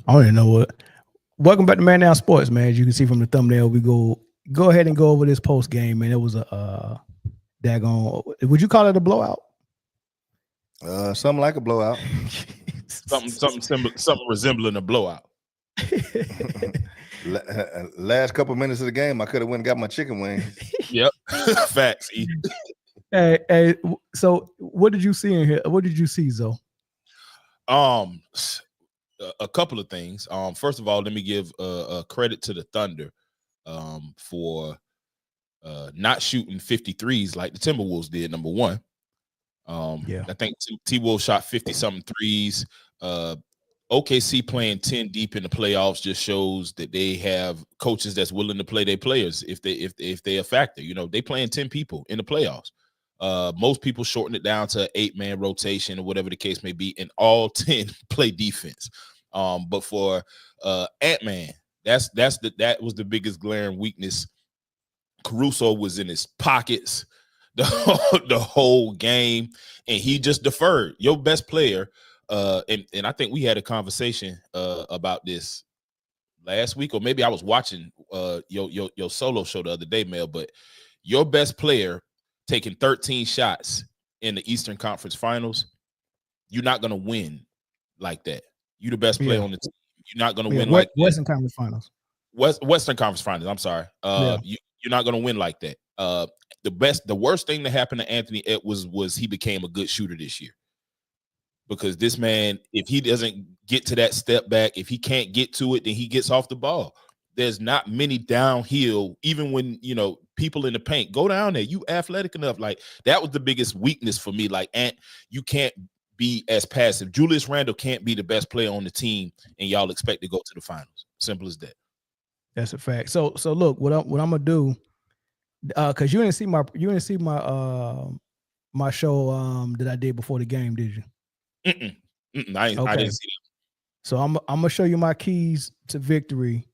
I don't even know what. Welcome back to Man Down Sports, man. As you can see from the thumbnail, we go ahead and go over this post game, man. It was a daggone. Would you call it a blowout? Something like a blowout. Something resembling a blowout. Last couple minutes of the game, I could have went and got my chicken wings. Yep, facts. Hey, so what did you see in here? What did you see, Zoe? A couple of things. First of all, let me give credit to the Thunder for not shooting 53s like the Timberwolves did. Number one, I think T-Wolves shot 50-something threes. OKC playing 10 deep in the playoffs just shows that they have coaches that's willing to play their players if they a factor. You know, they playing 10 people in the playoffs. Most people shorten it down to 8-man rotation or whatever the case may be, and all 10 play defense. But for Ant-Man, that was the biggest glaring weakness. Caruso was in his pockets the whole game, and he just deferred. Your best player, and I think we had a conversation about this last week, or maybe I was watching your solo show the other day, Mel. But your best player taking 13 shots in the Eastern Conference Finals, you're not going to win like that. You're the best player on the team. You're not going to win like Western Conference Finals. Western Conference Finals. I'm sorry. You're not going to win like that. The worst thing that happened to Anthony Edwards was he became a good shooter this year. Because this man, if he doesn't get to that step back, if he can't get to it, then he gets off the ball. There's not many downhill, even when, people in the paint go down there. You athletic enough. Like, that was the biggest weakness for me. Like, Ant, you can't be as passive. Julius Randle can't be the best player on the team, and y'all expect to go to the finals. Simple as that. That's a fact. So look, what I'm gonna do, because you didn't see my my show that I did before the game, did you? I didn't see that. So I'm gonna show you my keys to victory,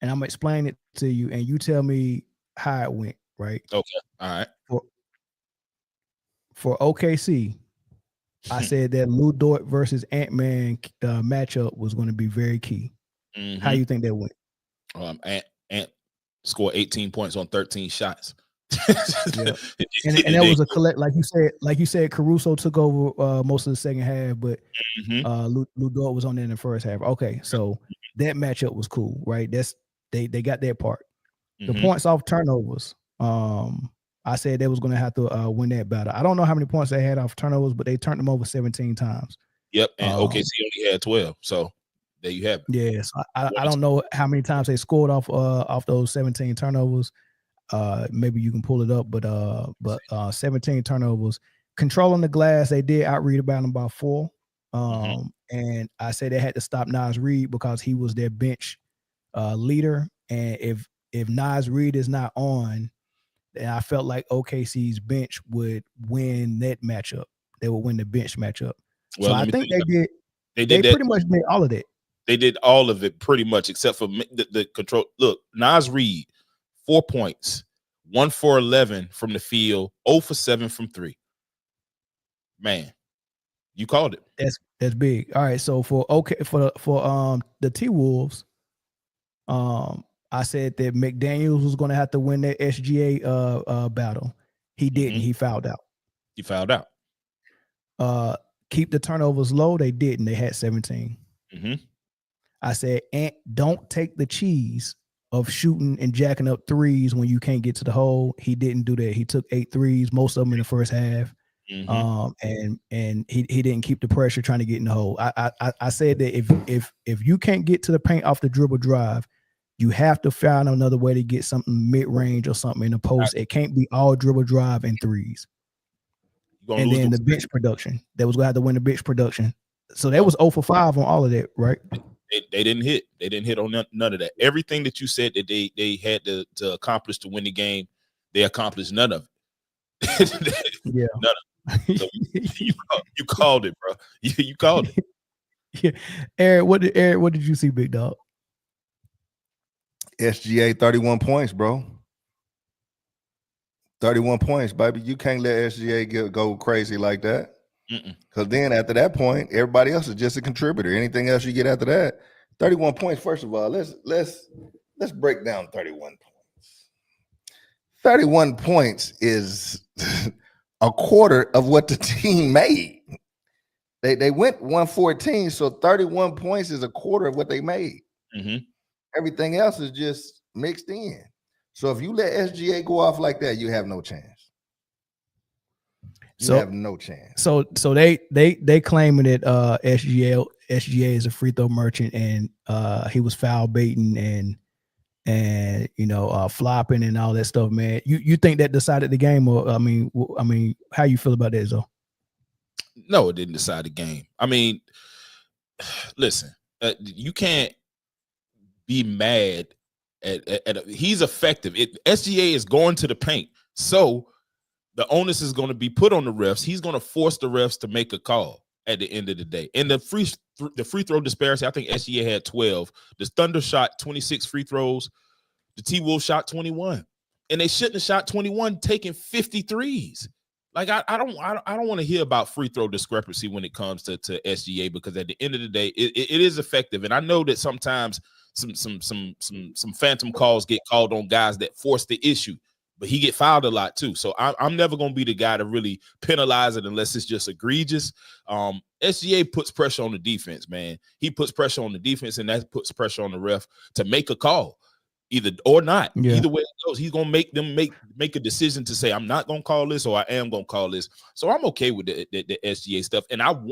and I'm gonna explain it to you, and you tell me how it went. Right? Okay. All right. For OKC, I said that Lou Dort versus Ant-Man matchup was going to be very key. Mm-hmm. How you think that went? Ant scored 18 points on 13 shots. Yeah. And that was a collect, like you said, Caruso took over most of the second half, but Lou Dort was on there in the first half. Okay, so that matchup was cool, right? They got that part. The points off turnovers. I said they was going to have to win that battle. I don't know how many points they had off turnovers, but they turned them over 17 times. Yep, and OKC only had 12, so there you have it. Yes, I don't know how many times they scored off those 17 turnovers. Maybe you can pull it up, but 17 turnovers. Controlling the glass, they did out-rebound them by 4. And I said they had to stop Naz Reid because he was their bench leader, and if Naz Reid is not on, and I felt like OKC's bench would win that matchup. They would win the bench matchup. Well, so I think they did. They pretty much did all of that. They did all of it pretty much, except for the control. Look, Naz Reid, 4 points, 1 for 11 from the field, 0 for 7 from 3. Man, you called it. That's big. All right, so for the T-Wolves, I said that McDaniels was going to have to win that SGA battle. He didn't. He fouled out. Keep the turnovers low. They didn't. They had 17. I said, Ant, don't take the cheese of shooting and jacking up threes when you can't get to the hole. He didn't do that. He took 8 threes, most of them in the first half. And he didn't keep the pressure trying to get in the hole. I said that if you can't get to the paint off the dribble drive, you have to find another way to get something mid-range or something in the post. It can't be all dribble drive and threes. And then the bench production. They was going to have to win the bench production. So that was 0 for 5 on all of that, right? They didn't hit. They didn't hit on none of that. Everything that you said that they had to accomplish to win the game, they accomplished none of it. Yeah. None of it. So you called it, bro. You called it. Yeah. Eric, what did you see, big dog? SGA 31 points, bro. 31 points, baby. You can't let SGA go crazy like that. Because then after that point, everybody else is just a contributor. Anything else you get after that, 31 points. First of all, let's break down 31 points. 31 points is a quarter of what the team made. They went 114, so 31 points is a quarter of what they made. Mm-hmm. Everything else is just mixed in. So if you let SGA go off like that, you have no chance. You have no chance. So they claiming that SGA is a free throw merchant and he was foul baiting and flopping and all that stuff, man. You think that decided the game, or I mean, how you feel about that, Zoe? No, it didn't decide the game. I mean, listen, you can't be mad at he's effective. SGA is going to the paint, so the onus is going to be put on the refs. He's going to force the refs to make a call at the end of the day. And the free throw disparity, I think SGA had 12. The Thunder shot 26 free throws. The T-Wolves shot 21, and they shouldn't have shot 21, taking 53s. Like I don't want to hear about free throw discrepancy when it comes to SGA, because at the end of the day, it is effective. And I know that sometimes some phantom calls get called on guys that force the issue, but he get fouled a lot too. So I'm never going to be the guy to really penalize it unless it's just egregious. SGA puts pressure on the defense, man. He puts pressure on the defense, and that puts pressure on the ref to make a call. Either or not. Yeah. Either way it goes, he's gonna make them make a decision to say, I'm not gonna call this, or I am gonna call this. So I'm okay with the SGA stuff. And I'm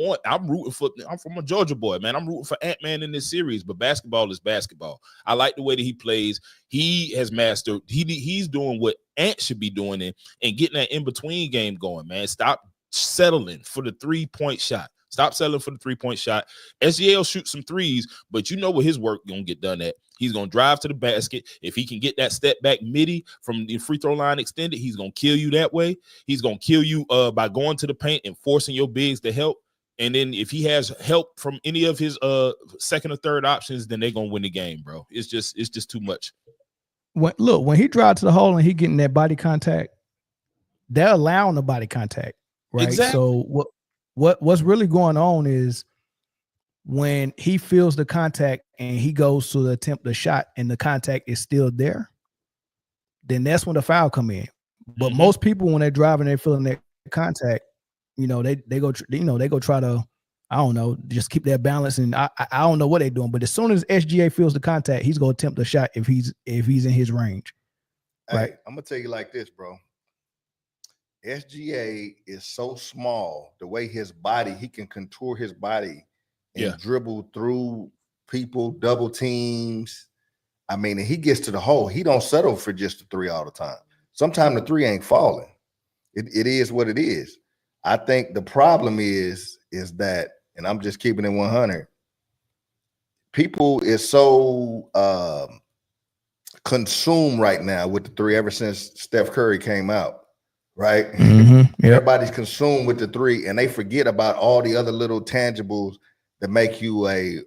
from a Georgia boy, man. I'm rooting for Ant-Man in this series, but basketball is basketball. I like the way that he plays. He has mastered, he's doing what Ant should be doing and getting that in-between game going, man. Stop settling for the 3-point shot. Stop settling for the 3-point shot. SGA will shoot some threes, but you know what his work gonna get done at. He's gonna drive to the basket. If he can get that step back midi from the free throw line extended, he's gonna kill you that way. He's gonna kill you by going to the paint and forcing your bigs to help. And then if he has help from any of his second or third options, then they're gonna win the game, bro. It's just too much. When he drives to the hole and he getting that body contact, they're allowing the body contact, right? Exactly. So what's really going on is when he feels the contact and he goes to attempt the shot and the contact is still there, then that's when the foul come in. But most people, when they're driving, they're feeling that contact, they go try to, I don't know, just keep that balance. And I don't know what they're doing, but as soon as SGA feels the contact, he's going to attempt the shot if he's in his range. Right. Hey, I'm going to tell you like this, bro. SGA is so small, the way his body, he can contour his body and dribble through people, double teams. I mean, he gets to the hole. He don't settle for just the 3 all the time. Sometimes the 3 ain't falling. It is what it is. I think the problem is that, and I'm just keeping it 100, people is so consumed right now with the 3 ever since Steph Curry came out, right? Yep. Everybody's consumed with the 3, and they forget about all the other little tangibles that make you a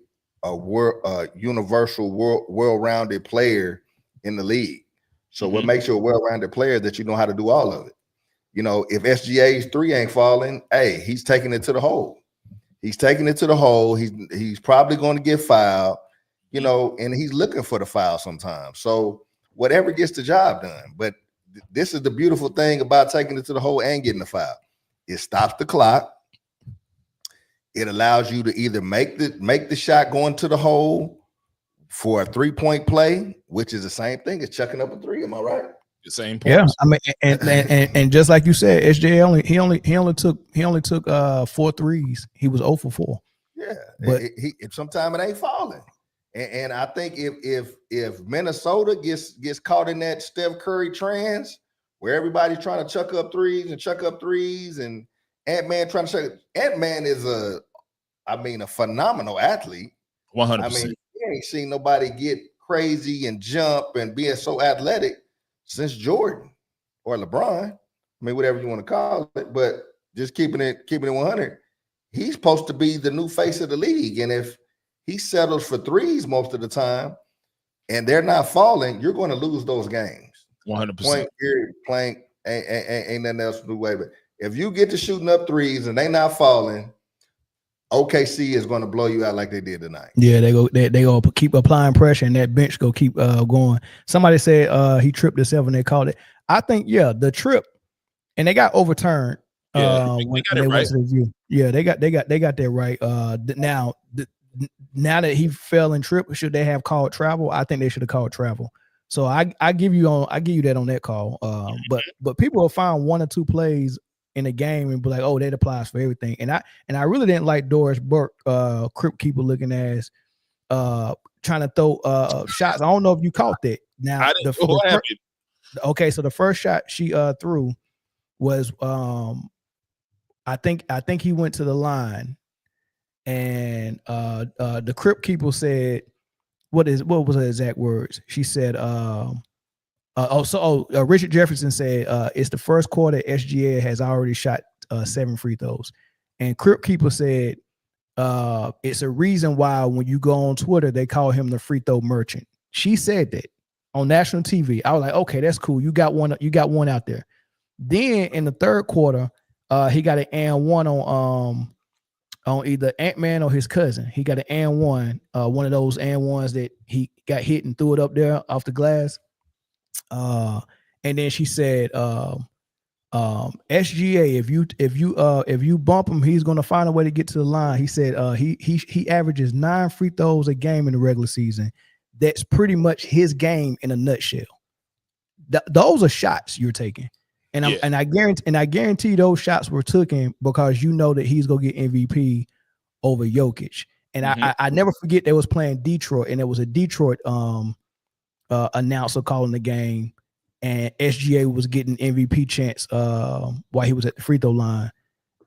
universal, well-rounded player in the league. So what makes you a well-rounded player that you know how to do all of it? If SGA's 3 ain't falling, hey, he's taking it to the hole. He's taking it to the hole. He's probably going to get fouled, and he's looking for the foul sometimes. So whatever gets the job done. But this is the beautiful thing about taking it to the hole and getting the foul. It stops the clock. It allows you to either make the shot going to the hole for a 3-point play, which is the same thing as chucking up a 3. Am I right? The same point. Yeah, I mean, and just like you said, SJ he only took 4 threes. He was 0 for 4. Yeah, but sometimes it ain't falling. And I think if Minnesota gets caught in that Steph Curry trance where everybody's trying to chuck up threes and Ant-Man trying to chuck. Ant-Man is a phenomenal athlete. 100%. I mean, he ain't seen nobody get crazy and jump and being so athletic since Jordan or LeBron. I mean, whatever you want to call it, but just keeping it 100. He's supposed to be the new face of the league. And if he settles for threes most of the time and they're not falling, you're going to lose those games. 100%. Point, period, plank, ain't nothing else to do away with. If you get to shooting up threes and they not falling, OKC is going to blow you out like they did tonight. Yeah, they go keep applying pressure, and that bench go keep going. Somebody said he tripped himself, and they called it. I think the trip, and they got overturned. When they went to the review. Yeah, they got that right. Now that he fell and tripped, should they have called travel? I think they should have called travel. So I give you that on that call. But people will find one or two plays in the game and be like, oh, that applies for everything. And I really didn't like Doris Burke, crypt keeper looking ass, trying to throw shots. I don't know if you caught that. Now okay, so the first shot she threw was I think he went to the line, and the crypt keeper said, what was her exact words? She said, Richard Jefferson said, it's the first quarter. SGA has already shot 7 free throws, and crypt keeper said, it's a reason why when you go on Twitter they call him the free throw merchant. She said that on national TV. I was like, okay, that's cool. You got one out there. Then in the third quarter, he got an and one on either Ant-Man or his cousin. He got an and one of those and ones that he got hit and threw it up there off the glass. And then she said, SGA, if you bump him, he's gonna find a way to get to the line. He said he averages 9 free throws a game in the regular season. That's pretty much his game in a nutshell. Those are shots you're taking. And I guarantee those shots were taken because you know that he's gonna get MVP over Jokic. And I never forget they was playing Detroit, and it was a Detroit announcer calling the game, and SGA was getting MVP chance while he was at the free throw line.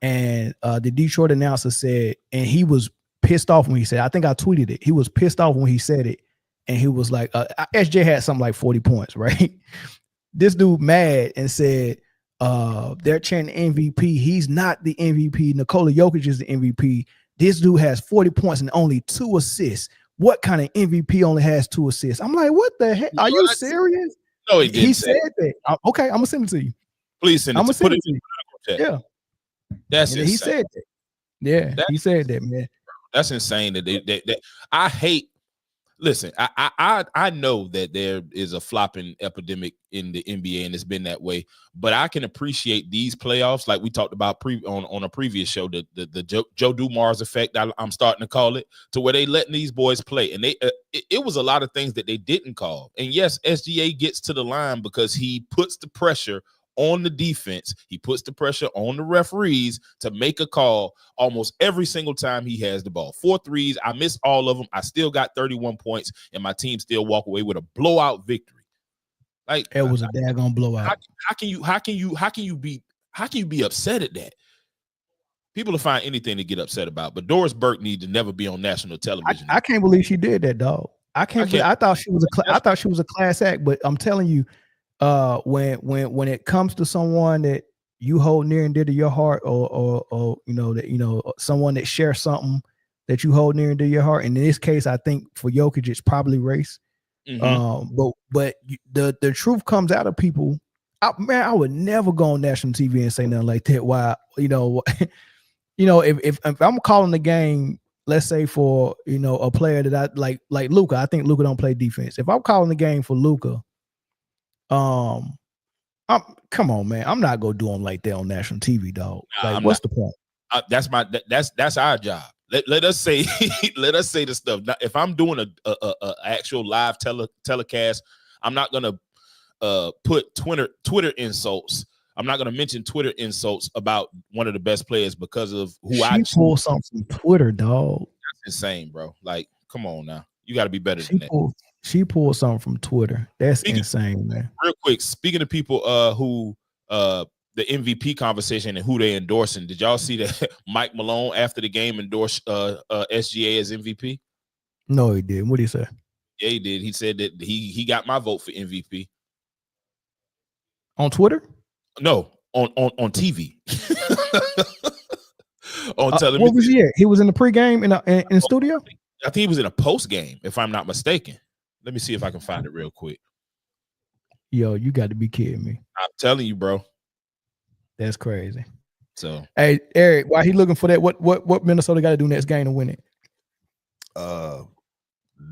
And the Detroit announcer said, and he was pissed off when he said, I think I tweeted it. He was pissed off when he said it, and he was like, SJ had something like 40 points, right? This dude mad and said, they're chanting MVP. He's not the MVP. Nikola Jokic is the MVP. This dude has 40 points and only 2 assists. What kind of MVP only has 2 assists? I'm like, what the heck? Are you serious? No, he didn't. He said that. Okay, I'm gonna send it to you. Please send it. I'm gonna send it to you. Yeah, that's insane. He said that. Yeah, he said that, man. That's insane. That I hate. Listen, I know that there is a flopping epidemic in the NBA, and it's been that way. But I can appreciate these playoffs, like we talked about on a previous show, the Joe Dumars effect. I'm starting to call it, to where they letting these boys play, and it was a lot of things that they didn't call. And yes, SGA gets to the line because he puts the pressure on the defense. He puts the pressure on the referees to make a call almost every single time he has the ball. 4 threes. I missed all of them. I still got 31 points, and my team still walk away with a blowout victory. Like, it was a daggone blowout. How can you be upset at that? People will find anything to get upset about, but Doris Burke needs to never be on national television. I can't believe she did that, dog. I thought she was a class act, but I'm telling you, when it comes to someone that you hold near and dear to your heart, or someone that shares something that you hold near and dear to your heart, and in this case, I think for Jokic, it's probably race. But the truth comes out of people. I would never go on national TV and say nothing like that. Why, if I'm calling the game, let's say for a player that I like Luka, I think Luka don't play defense. If I'm calling the game for Luka, come on, man. I'm not gonna do them like that on national TV, dog. Like, what's the point? That's our job. Let us say the stuff. Now, if I'm doing a actual live telecast, I'm not gonna put Twitter insults. I'm not gonna mention Twitter insults about one of the best players because of who I pull something from Twitter, dog. That's insane, bro. Like, come on now. You got to be better than that. She pulled something from Twitter. That's insane, man. Real quick, speaking of people who the MVP conversation and who they endorsing, did y'all see that Mike Malone after the game endorsed SGA as MVP? No, he didn't. What did he say? Yeah, he did. He said that he got my vote for MVP. On Twitter? No, on TV. On television. What was he at? He was in the pregame in the studio? I think he was in a post game, if I'm not mistaken. Let me see if I can find it real quick. Yo, you got to be kidding me. I'm telling you, bro. That's crazy. So, hey, Eric, while he looking for that, what Minnesota got to do next game to win it?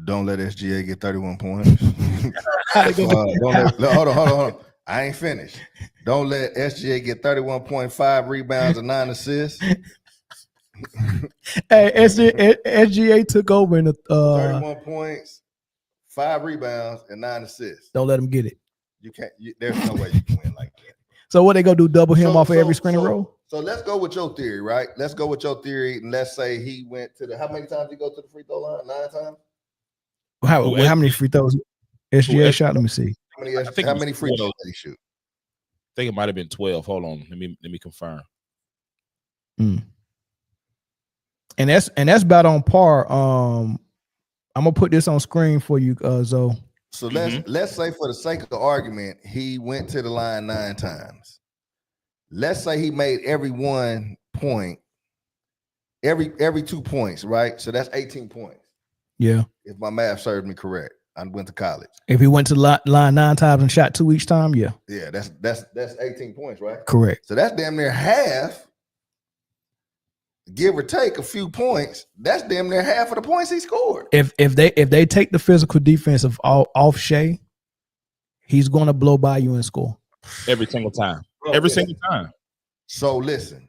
Don't let SGA get 31 points. Hold on. I ain't finished. Don't let SGA get 31.5 rebounds and 9 assists. Hey, SGA took over in the 31 points, 5 rebounds, and 9 assists. Don't let him get it. You can't. There's no way you can win like that. So what they gonna do? Double him off of every screen and roll? So let's go with your theory, right? Let's go with your theory, and let's say he went to how many times did he go to the free throw line? 9 times. How many free throws SGA shot? Let me see. How many free throws did he shoot? I think it might have been 12. Hold on, let me confirm. And that's about on par. I'm gonna put this on screen for you, Zoe. So let's say, for the sake of the argument, he went to the line 9 times. Let's say he made every 1 point, every 2 points, right? So that's 18 points. Yeah. If my math serves me correct, I went to college. If he went to line 9 times and shot 2 each time, yeah. Yeah, that's 18 points, right? Correct. So that's damn near half, give or take a few points. That's damn near half of the points he scored. If they take the physical defense of off Shea, he's gonna blow by you and score every single time. Single time. So listen,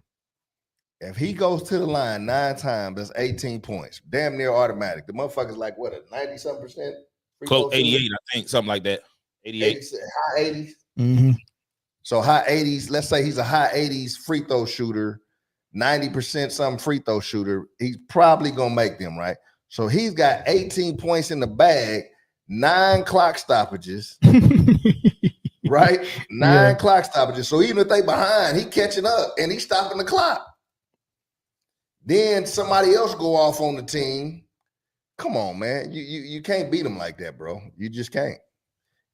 if he goes to the line 9 times, that's 18 points. Damn near automatic. The motherfucker's like what, a 90-something%? Close 88, I think, something like that. 88. High 80s. Mm-hmm. So high 80s. Let's say he's a high 80s free throw shooter, 90% some free throw shooter. He's probably gonna make them, right? So he's got 18 points in the bag, 9 clock stoppages. Right? 9 clock stoppages. So even if they behind, he catching up and he's stopping the clock. Then somebody else go off on the team. Come on, man. You can't beat them like that, bro. You just can't.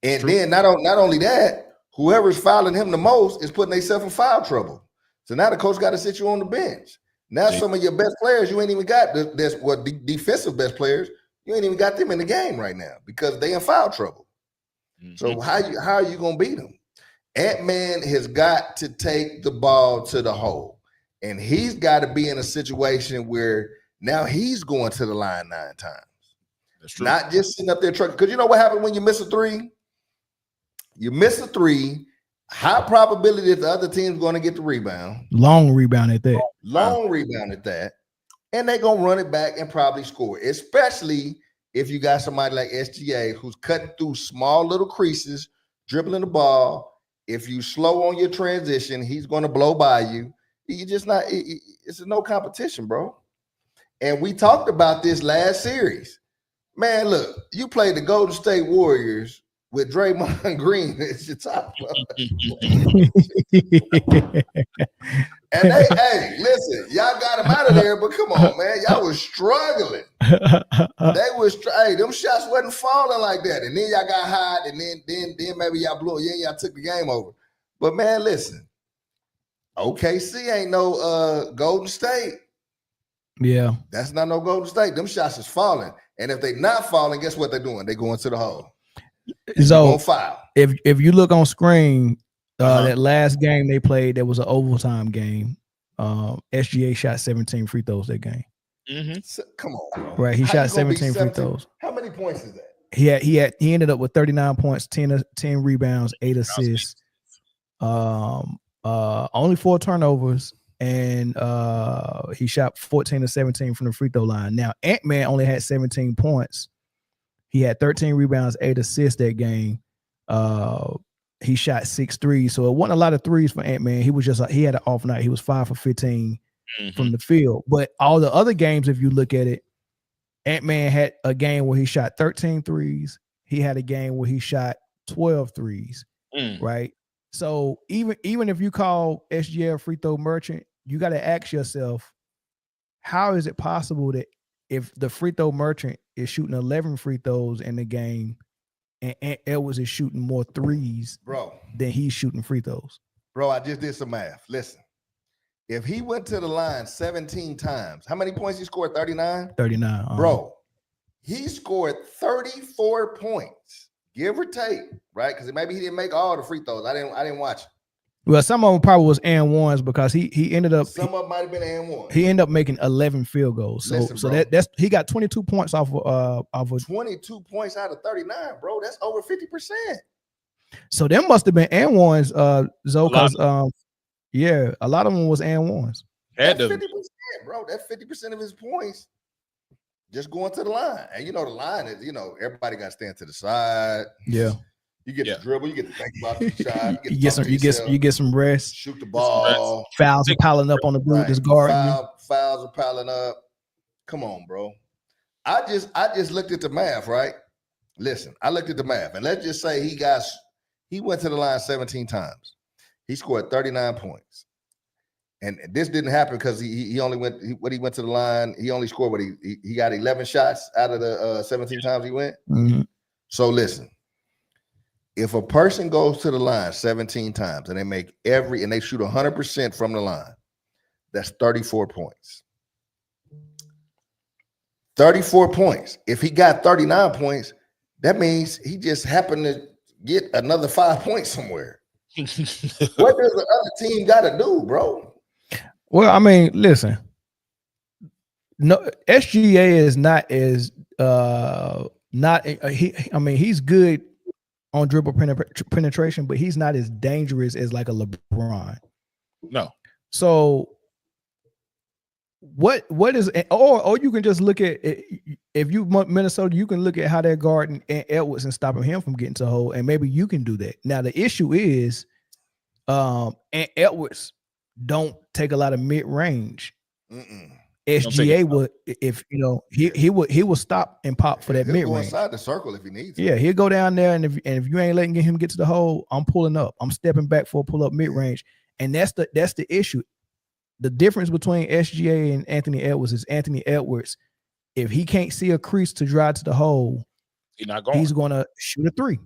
And then not only that, whoever's fouling him the most is putting themselves in foul trouble. So now the coach got to sit you on the bench. Now some of your best players, you ain't even got defensive best players, you ain't even got them in the game right now because they in foul trouble. Mm-hmm. So how are you gonna beat them? Ant-Man has got to take the ball to the hole, and he's got to be in a situation where now he's going to the line 9 times. That's true. Not just sitting up there trucking. Because you know what happens when you miss a 3? You miss a 3. High probability that the other team's going to get the rebound. Long rebound at that. And they're going to run it back and probably score, especially if you got somebody like SGA who's cutting through small little creases, dribbling the ball. If you slow on your transition, he's going to blow by you. You just not. It's no competition, bro. And we talked about this last series. Man, look, you played the Golden State Warriors with Draymond Green as your top And hey, listen, y'all got him out of there, but come on, man, y'all was struggling. Them shots wasn't falling like that, and then y'all got hot, and then maybe y'all blew. Yeah, y'all took the game over. But man, listen, OKC ain't no Golden State. Yeah, that's not no Golden State. Them shots is falling, and if they not falling, guess what they're doing? They going to the hole. So if you look on screen. That last game they played, there was an overtime game. SGA shot 17 free throws that game. Mm-hmm. So, come on, bro. Right? He shot 17 free throws. How many points is that? He ended up with 39 points, 10 rebounds, 8 assists, only 4 turnovers, and he shot 14 to 17 from the free throw line. Now Ant-Man only had 17 points. He had 13 rebounds, 8 assists that game. He shot 6 threes, so it wasn't a lot of threes for Ant-Man. He had an off night. He was 5 for 15 from the field. But all the other games, if you look at it, Ant-Man had a game where he shot 13 threes. He had a game where he shot 12 threes, right? So even if you call SGA a free throw merchant, you got to ask yourself, how is it possible that if the free throw merchant is shooting 11 free throws in the game, and Edwards is shooting more threes, bro, than he's shooting free throws? Bro, I just did some math. Listen, if he went to the line 17 times, how many points he scored? 39? 39. Bro, he scored 34 points, give or take, right? Because maybe he didn't make all the free throws. I didn't watch it. Well, some of them probably was and ones because he ended up. Some of them might have been and one. He ended up making 11 field goals. So Listen, so bro, that's he got 22 points off of 22 points out of 39, bro. That's over 50%. So them must have been and ones, Zoe, because yeah, a lot of them was and ones. That's 50%, bro. That's 50% of his points just going to the line. And you know, the line is, you know, everybody got to stand to the side. Yeah. You get the dribble, you get to think about the shot, you get some rest, shoot the ball. Fouls are piling up on the dude that's guarding. Fouls are piling up. Come on, bro. I just looked at the math, right? Listen, I looked at the math, and let's just say he went to the line 17 times. He scored 39 points. And this didn't happen because he only went to the line. He only scored he got 11 shots out of the 17 times he went. Mm-hmm. So listen, if a person goes to the line 17 times and they shoot 100% from the line, that's 34 points. 34 points. If he got 39 points, that means he just happened to get another 5 points somewhere. What does the other team got to do, bro? Well, I mean, listen. No, SGA is not as he's good on dribble penetration, but he's not as dangerous as like a LeBron. No. So what is, or you can just look at, if you want Minnesota, you can look at how they're guarding and Edwards and stopping him from getting to the hole, and maybe you can do that. Now the issue is, and Edwards don't take a lot of mid range. SGA would, if you know, he would stop and pop for that mid range. Inside the circle if he needs to. Yeah, he'll go down there, and if you ain't letting him get to the hole, I'm pulling up. I'm stepping back for a pull up mid range, and that's the issue. The difference between SGA and Anthony Edwards is Anthony Edwards, if he can't see a crease to drive to the hole, he's gonna shoot a three.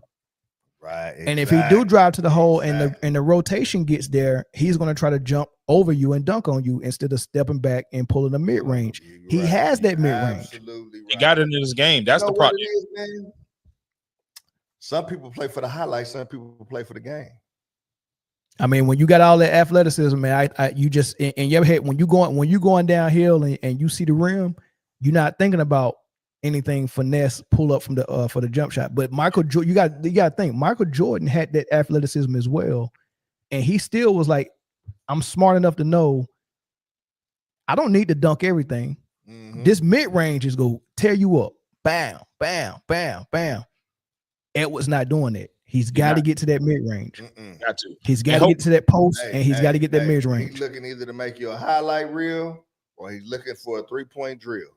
Right. Exactly. And if he do drive to the hole and the rotation gets there, he's gonna try to jump over you and dunk on you instead of stepping back and pulling a mid range. He has that mid range. Absolutely right. He got it in his game. That's the problem. Some people play for the highlights. Some people play for the game. I mean, when you got all that athleticism, man, you just in your head when you going downhill and you see the rim, you're not thinking about anything finesse pull up from the for the jump shot. But Michael Jordan, you got to think Michael Jordan had that athleticism as well, and he still was like, I'm smart enough to know I don't need to dunk everything. Mm-hmm. This mid range is go tear you up. Bam, bam, bam, bam. Edwards not doing it. He's got to get to that mid range. Got to. He's got to get to that post, and he's got to get that mid range. He's looking either to make you a highlight reel or he's looking for a 3-point drill.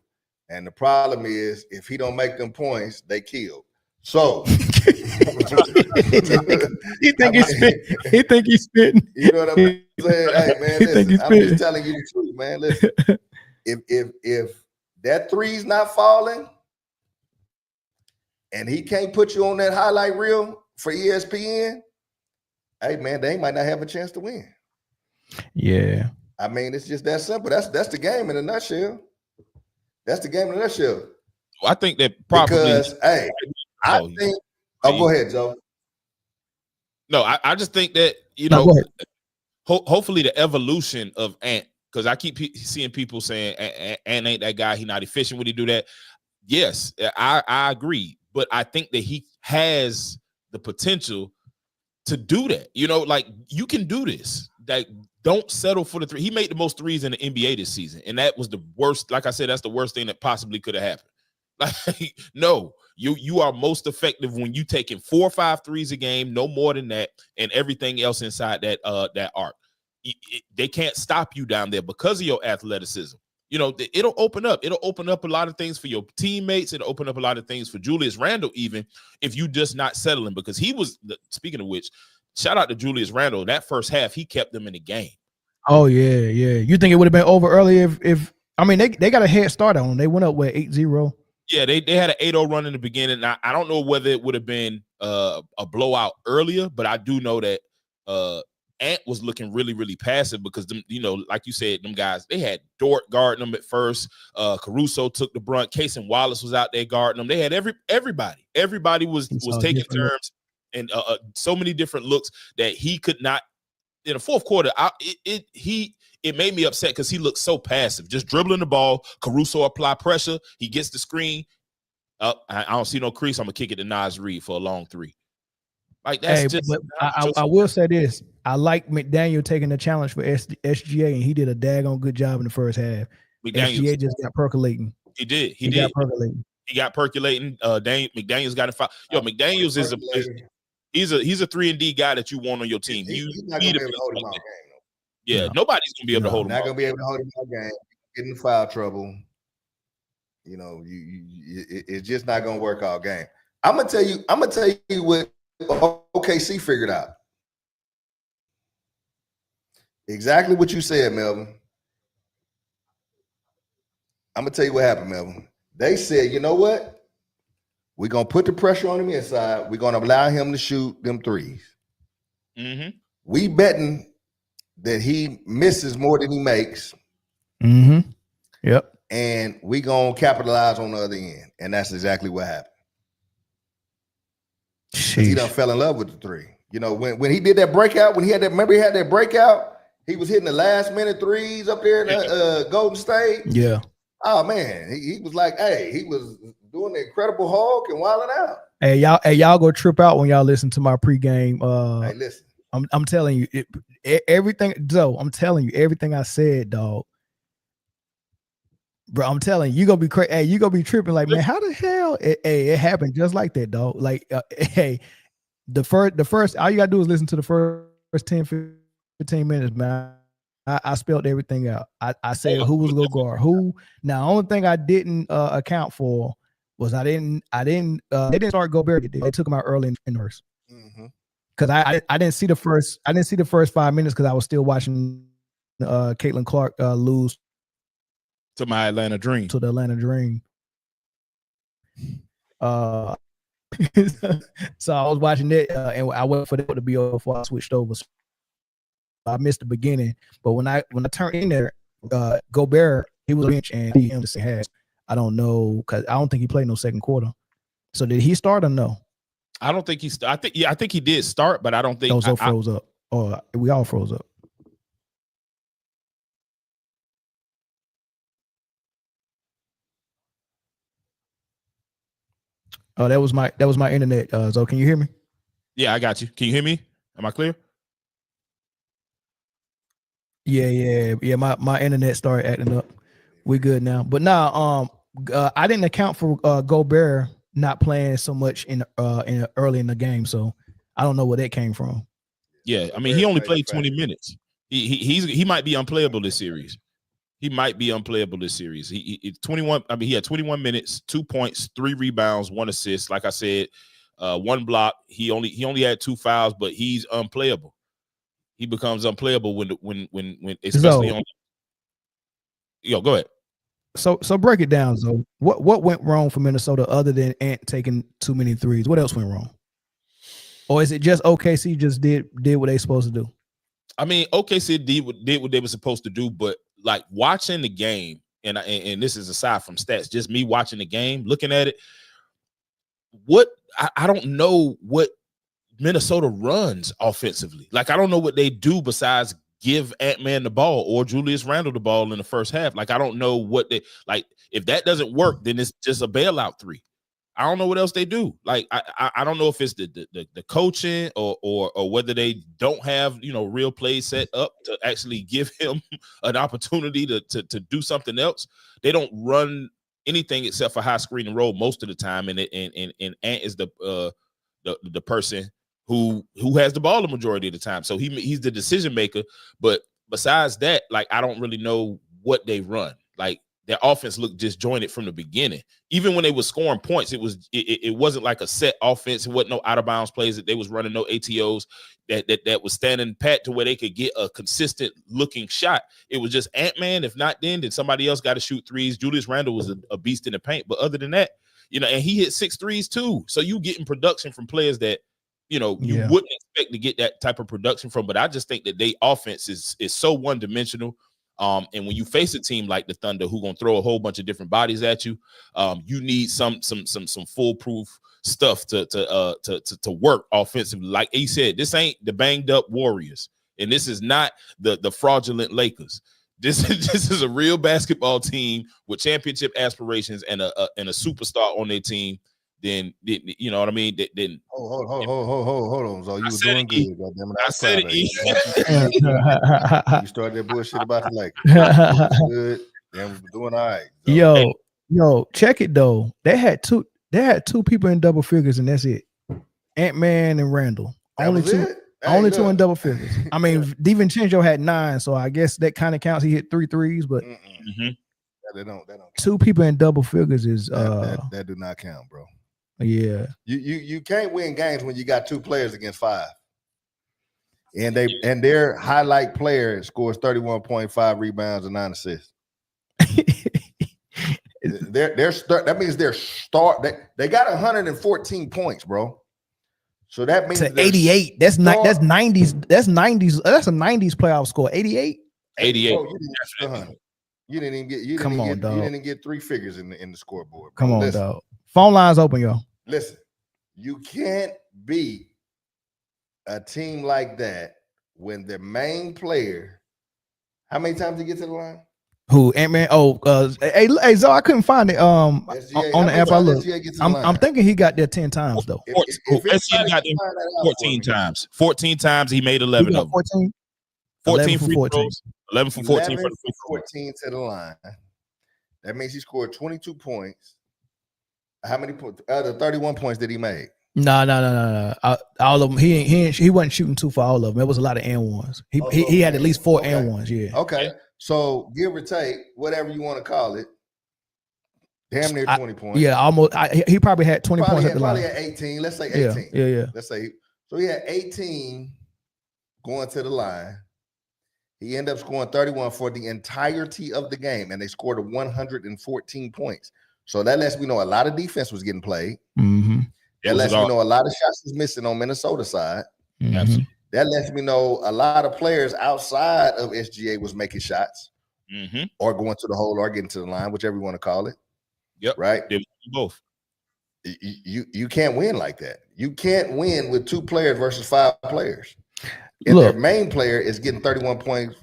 And the problem is, if he don't make them points, they kill. So he think he's spitting. You know what I'm saying? Hey man, listen, I'm just telling you the truth, man. Listen, if that three's not falling, and he can't put you on that highlight reel for ESPN, hey man, they might not have a chance to win. Yeah, I mean, it's just that simple. That's the game in a nutshell. That's the game in a nutshell. Well, I think that probably because I think. Oh, go ahead, Joe. No, I just think that hopefully the evolution of Ant, because I keep seeing people saying Ant ain't that guy. He not efficient. Would he do that? Yes, I agree. But I think that he has the potential to do that. You know, like you can do this. Like, don't settle for the three. He made the most threes in the NBA this season, and that was the worst. Like I said, that's the worst thing that possibly could have happened. Like, no, you are most effective when you taking 4 or 5 threes a game, no more than that, and everything else inside that arc. They can't stop you down there because of your athleticism. You know, it'll open up. It'll open up a lot of things for your teammates. It'll open up a lot of things for Julius Randle, even if you just not settling, because he was, speaking of which, shout out to Julius Randle. That first half, he kept them in the game. Oh, yeah. You think it would have been over early if I mean, they got a head start on them. They went up with 8-0. Yeah, they had an 8-0 run in the beginning. Now, I don't know whether it would have been a blowout earlier, but I do know that Ant was looking really, really passive because, them, you know, like you said, them guys, they had Dort guarding them at first. Caruso took the brunt. Case and Wallace was out there guarding them. They had everybody. Everybody was taking turns and so many different looks that he could not in the fourth quarter, it made me upset because he looked so passive, just dribbling the ball. Caruso apply pressure. He gets the screen. I don't see no crease. I'm gonna kick it to Naz Reid for a long three. Like that's but I will say this: I like McDaniel taking the challenge for SGA, and he did a daggone good job in the first half. SGA just got percolating. He did. He got percolating. McDaniel's got to foul. Yo, McDaniel's is he's a 3-and-D guy that you want on your team. He's not gonna be able to hold him out game. Yeah, nobody's gonna be able to hold him. Not gonna be able to hold him out game. Get in foul trouble. You know, it's just not gonna work all game. I'm gonna tell you what OKC figured out. Exactly what you said, Melvin. I'm gonna tell you what happened, Melvin. They said, you know what? We're gonna put the pressure on him inside. We're gonna allow him to shoot them threes. Mm-hmm. We betting that he misses more than he makes. Mm-hmm. Yep. And we gonna capitalize on the other end. And that's exactly what happened. He done fell in love with the three. You know, when he did that breakout, when he had that breakout, he was hitting the last minute threes up there in Golden State. Yeah. Oh man, he was like, hey, he was doing the Incredible Hulk and wilding out. Hey, y'all go trip out when y'all listen to my pregame. Hey, listen. I'm telling you everything. So I'm telling you everything I said, dog. Bro, I'm telling you, gonna be crazy. Hey, you gonna be tripping like, man, how the hell? It happened just like that, dog. Like, hey, the first, all you gotta do is listen to the first 10, 15 minutes, man. I spelled everything out. I said who was gonna guard who. Now, the only thing I didn't account for was they didn't start Gobert. They took him out early in the verse. Because I didn't see the first 5 minutes because I was still watching Caitlin Clark lose to my Atlanta Dream. To the Atlanta Dream. So I was watching it and I waited for it to be over before I switched over. So I missed the beginning, but when I turned in there, Gobert, he was bench and he has. I don't know because I don't think he played no second quarter. So did he start or no? I don't think he. I think he did start, but I don't think those froze up. Oh, we all froze up. Oh, that was my internet. So can you hear me? Yeah, I got you. Can you hear me? Am I clear? Yeah. My internet started acting up. We good now. But now, I didn't account for Gobert not playing so much in early in the game, so I don't know where that came from. Yeah, I mean, he only played 20 minutes. He might be unplayable this series. He might be unplayable this series. He 21. I mean, he had 21 minutes, 2 points, 3 rebounds, 1 assist. Like I said, 1 block. He only had 2 fouls, but he's unplayable. He becomes unplayable when especially on. Yo, go ahead. So break it down. So what went wrong for Minnesota other than Ant taking too many threes? What else went wrong? Or is it just OKC just did what they supposed to do? I mean, OKC did what they were supposed to do, but like watching the game, and this is aside from stats, just me watching the game, looking at it. I don't know what Minnesota runs offensively. Like I don't know what they do besides give Ant-Man the ball or Julius Randle the ball in the first half. Like I don't know what they like. If that doesn't work, then it's just a bailout 3. I don't know what else they do. Like I don't know if it's the coaching or whether they don't have real plays set up to actually give him an opportunity to do something else. They don't run anything except for high screen and roll most of the time, and Ant is the person who has the ball the majority of the time. So he's the decision maker. But besides that, like I don't really know what they run. Like their offense looked disjointed from the beginning. Even when they were scoring points, it wasn't like a set offense. It wasn't no out of bounds plays that they was running, no ATOs that was standing pat to where they could get a consistent looking shot. It was just Ant-Man. If not, then somebody else got to shoot threes. Julius Randle was a beast in the paint, but other than that, and he hit 6 threes too. So you getting production from players that you wouldn't expect to get that type of production from. But I just think that they offense is so one dimensional. And when you face a team like the Thunder, who gonna throw a whole bunch of different bodies at you, you need some foolproof stuff to work offensively. Like he said, this ain't the banged up Warriors. And this is not the fraudulent Lakers. This is a real basketball team with championship aspirations and a superstar on their team. Then you know what I mean? Then hold on. So you were doing good. Goddamn it, I said it. You started that bullshit about the Lakers. Good. Damn, we were doing all right. So. Yo, check it though. They had two people in double figures, and that's it. Ant-Man and Randall. Only two in double figures. I mean, DiVincenzo had 9, so I guess that kind of counts. He hit 3 threes, but they don't. Two people in double figures is that do not count, bro. Yeah. You can't win games when you got 2 players against 5. And their highlight player scores 31.5 rebounds and 9 assists. That means they got 114 points, bro. So that means 88. That's 90s. That's 90s. That's a 90s playoff score. 88. 88. Bro, you didn't even get 3 figures in the scoreboard. Bro. Come on, dog. Phone lines open, yo. Listen, you can't beat a team like that when the main player. How many times did he get to the line? Who? Ant-Man? Hey, Zo, I couldn't find it. On the app I looked. I'm thinking he got there 10 times though. SGA got there 14 times. 14 times he made 11 of them. 14 free throws. 11 for 14 for the 14 to the line. That means he scored 22 points. How many points? The 31 points that he made. No. All of them. He wasn't shooting 2 for all of them. It was a lot of and-ones. He had at least 4 and-ones. Yeah. Okay. So give or take, whatever you want to call it, damn near 20 points. Yeah, almost. He probably had 20 points at the line. Probably had 18. Let's say 18. Yeah. Let's say so. He had 18 going to the line. He ended up scoring 31 for the entirety of the game, and they scored 114 points. So that lets me know a lot of defense was getting played. Mm-hmm. That lets me know a lot of shots was missing on Minnesota side. Mm-hmm. Absolutely. That lets me know a lot of players outside of SGA was making shots or going to the hole or getting to the line, whichever you want to call it. Yep. Right? Both. You can't win like that. You can't win with 2 players versus 5 players. And their main player is getting 31 points,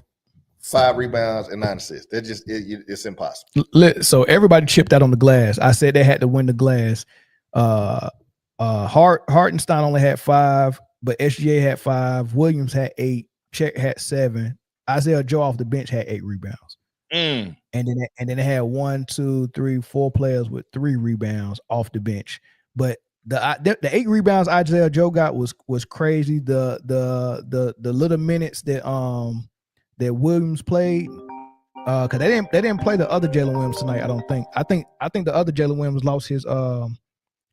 5 rebounds, and 9 assists. That just it's impossible. So everybody chipped out on the glass. I said they had to win the glass. Hartenstein only had 5. But SGA had 5, Williams had 8, Chet had 7, Isaiah Joe off the bench had 8 rebounds. And then they had 1, 2, 3, 4 players with 3 rebounds off the bench. But the 8 rebounds Isaiah Joe got was crazy. The little minutes that Williams played, because they didn't play the other Jalen Williams tonight. I don't think. I think the other Jalen Williams lost his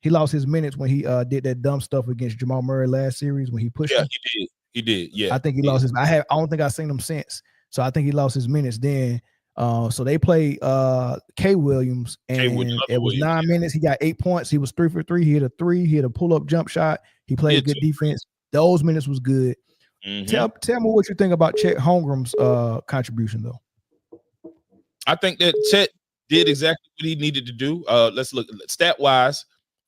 He lost his minutes when he did that dumb stuff against Jamal Murray last series when he pushed him. He did. Yeah. I think he lost his. I don't think I've seen him since. So I think he lost his minutes then. So they played K Williams, and it was 9 minutes. He got 8 points. He was 3 for 3. He hit a 3. He hit a pull-up jump shot. He played good defense. Those minutes was good. Tell me what you think about Chet Holmgren's contribution, though. I think that Chet did exactly what he needed to do. Let's look stat-wise.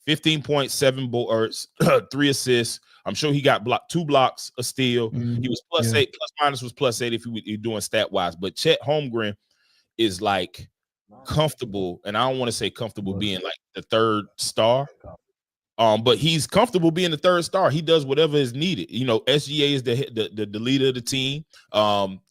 15.7 boards, 3 assists. I'm sure he got 2 blocks, a steal. He was plus 8, plus minus was plus 8 if you're doing stat wise. But Chet Holmgren is like comfortable, and I don't want to say comfortable being like the 3rd star. But he's comfortable being the 3rd star. He does whatever is needed. You know, SGA is the leader of the team.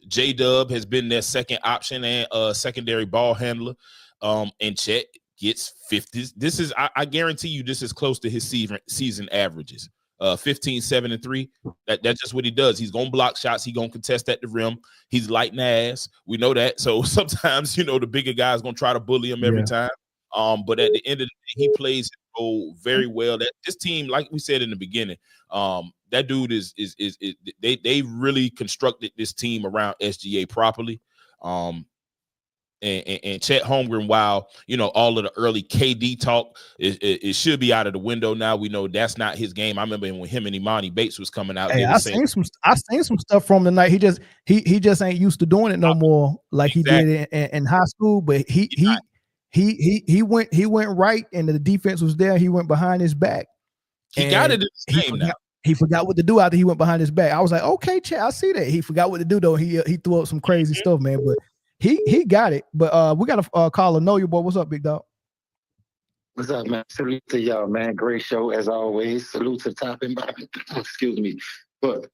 J-Dub has been their 2nd option and secondary ball handler. And Chet gets 50s. This is, I guarantee you, this is close to his season averages. 15, 7, and 3. That's just what he does. He's gonna block shots. He's gonna contest at the rim. He's lighting the ass. We know that. So sometimes, you know, the bigger guy's gonna try to bully him every time. But at the end of the day, he plays his role very well. That this team, like we said in the beginning, that dude is they really constructed this team around SGA properly. And Chet Holmgren, while you know all of the early KD talk, it should be out of the window now. We know that's not his game. I remember when him and Imani Bates was coming out. Hey, I seen some stuff from the night. He just ain't used to doing it no more like he did in high school. But he went right, and the defense was there. He went behind his back. He got it in his game now. He forgot what to do after he went behind his back. I was like, okay, Chad, I see that. He forgot what to do though. He threw up some crazy stuff, man. But he got it. But we got a caller. Know your boy. What's up, big dog? What's up, man? Salute to y'all, man. Great show as always. Salute to the top and bottom. Excuse me. But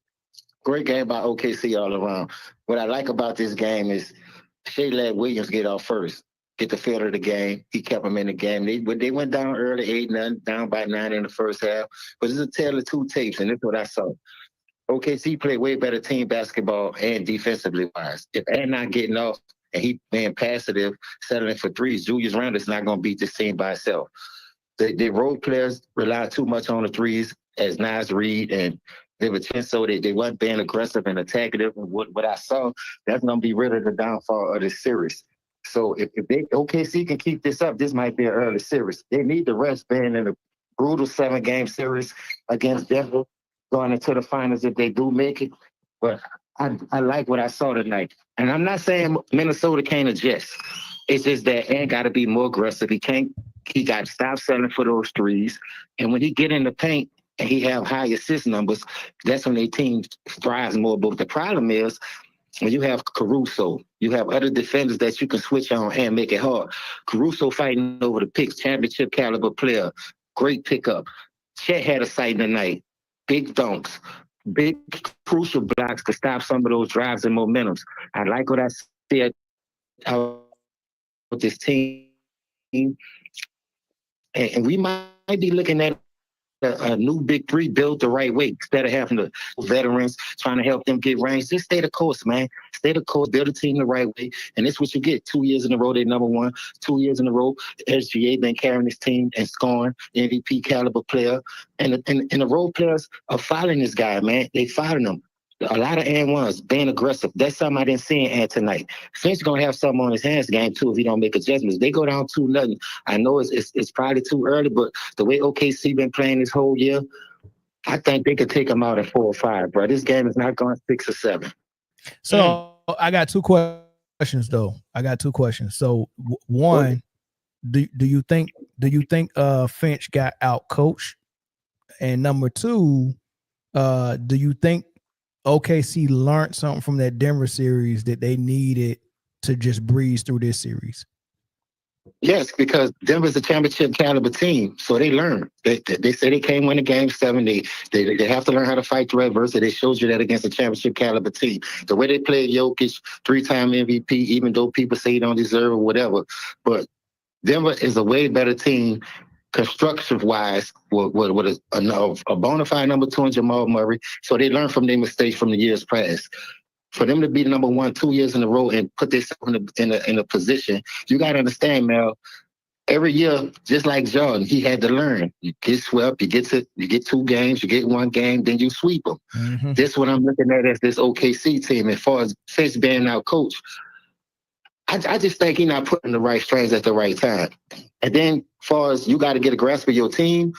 great game by OKC all around. What I like about this game is Shea let Williams get off first, get the feel of the game. He kept them in the game. They went down early, 8-0, down by 9 in the first half. But it's a tale of two tapes, and this is what I saw. OKC played way better team basketball and defensively wise. If Ant not getting off and he being passive, settling for threes, Julius Randle's not going to beat this team by itself. The role players rely too much on the threes, as Nas Reed and DiVincenzo. They weren't being aggressive and attackative. What I saw, that's going to be really the downfall of this series. So if OKC can keep this up, this might be an early series. They need the rest being in a brutal 7-game series against Denver, going into the finals if they do make it. But I like what I saw tonight. And I'm not saying Minnesota can't adjust. It's just that Ant got to be more aggressive. He got to stop selling for those threes. And when he get in the paint and he have high assist numbers, that's when their team thrives more. But the problem is when you have Caruso, you have other defenders that you can switch on and make it hard. Caruso fighting over the picks, championship caliber player, great pickup. Chet had a sight tonight. Big dunks, big crucial blocks to stop some of those drives and momentums. I like what I said about this team. And we might be looking at a new big three built the right way instead of having the veterans trying to help them get range. Just stay the course, man. Stay the course, build a team the right way. And that's what you get. 2 years in a row, they're number one. 2 years in a row, SGA been carrying this team and scoring MVP caliber player. And the role players are following this guy, man. They following him. A lot of and-ones, being aggressive. That's something I didn't see in Ant tonight. Finch going to have something on his hands game, too, if he don't make adjustments. They go down 2-0. I know it's probably too early, but the way OKC been playing this whole year, I think they could take them out at 4 or 5, bro. This game is not going 6 or 7. So I got 2 questions, though. So one, do you think Finch got out coached? And number 2, do you think OKC learned something from that Denver series that they needed to just breeze through this series? Yes, because Denver's a championship caliber team, so they learn. They say they can't win a game 7. They have to learn how to fight through adversity. They showed you that against a championship caliber team. The way they played Jokic, 3-time MVP, even though people say he don't deserve or whatever, but Denver is a way better team construction-wise, with a bona fide number 2 in Jamal Murray. So they learn from their mistakes from the years past. For them to be the number 1 2 years in a row and put themselves in a position, you got to understand, Mel. Every year, just like Jordan, he had to learn. You get swept, you get 2 games, you get 1 game, then you sweep them. Mm-hmm. This is what I'm looking at as this OKC team. As far as Finch being our coach, I just think he's not putting the right strings at the right time. And then, as far as you got to get a grasp of your team,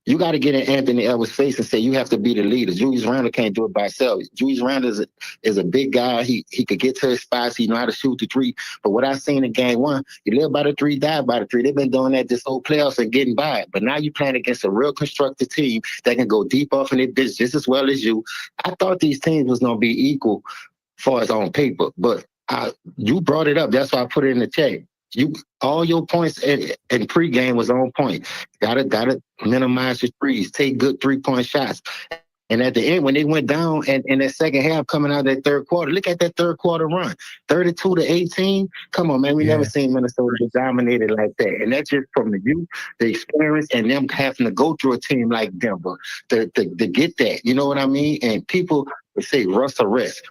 you got to get in Anthony Edwards' face and say you have to be the leader. Julius Randle can't do it by himself. Julius Randle is a big guy. He could get to his spots. He know how to shoot the 3. But what I seen in game 1, you live by the 3, die by the 3. They've been doing that this whole playoffs and getting by it. But now you playing against a real constructed team that can go deep off in their business just as well as you. I thought these teams was going to be equal as far as on paper. But you brought it up. That's why I put it in the chat. All your points in pregame was on point. Gotta minimize your threes. Take good 3-point shots. And at the end, when they went down and in that second half coming out of that third quarter, look at that third quarter run. 32-18. Come on, man. We never seen Minnesota get dominated like that. And that's just from the youth, the experience, and them having to go through a team like Denver to get that. You know what I mean? And people would say, Russ arrest.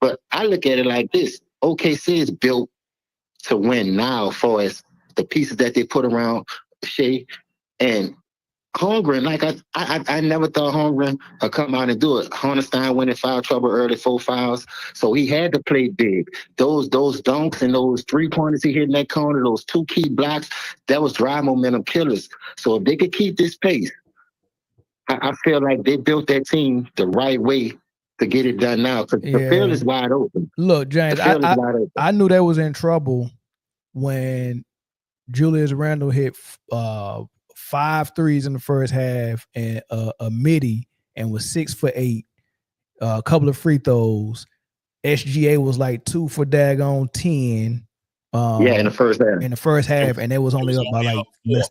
But I look at it like this. OKC is built to win now as far as the pieces that they put around Shea and Holmgren. Like I never thought Holmgren would come out and do it. Hornstein went in foul trouble early, 4 fouls. So he had to play big. Those dunks and those 3-pointers he hit in that corner, those 2 key blocks, that was drive momentum killers. So if they could keep this pace, I feel like they built that team the right way to get it done now, because the field is wide open. Look, James, I knew they was in trouble when Julius Randle hit 5 threes in the first half and a midi and was 6 for 8. A couple of free throws. SGA was like 2 for daggone 10. In the first half. In the first half, and they was only up by like less.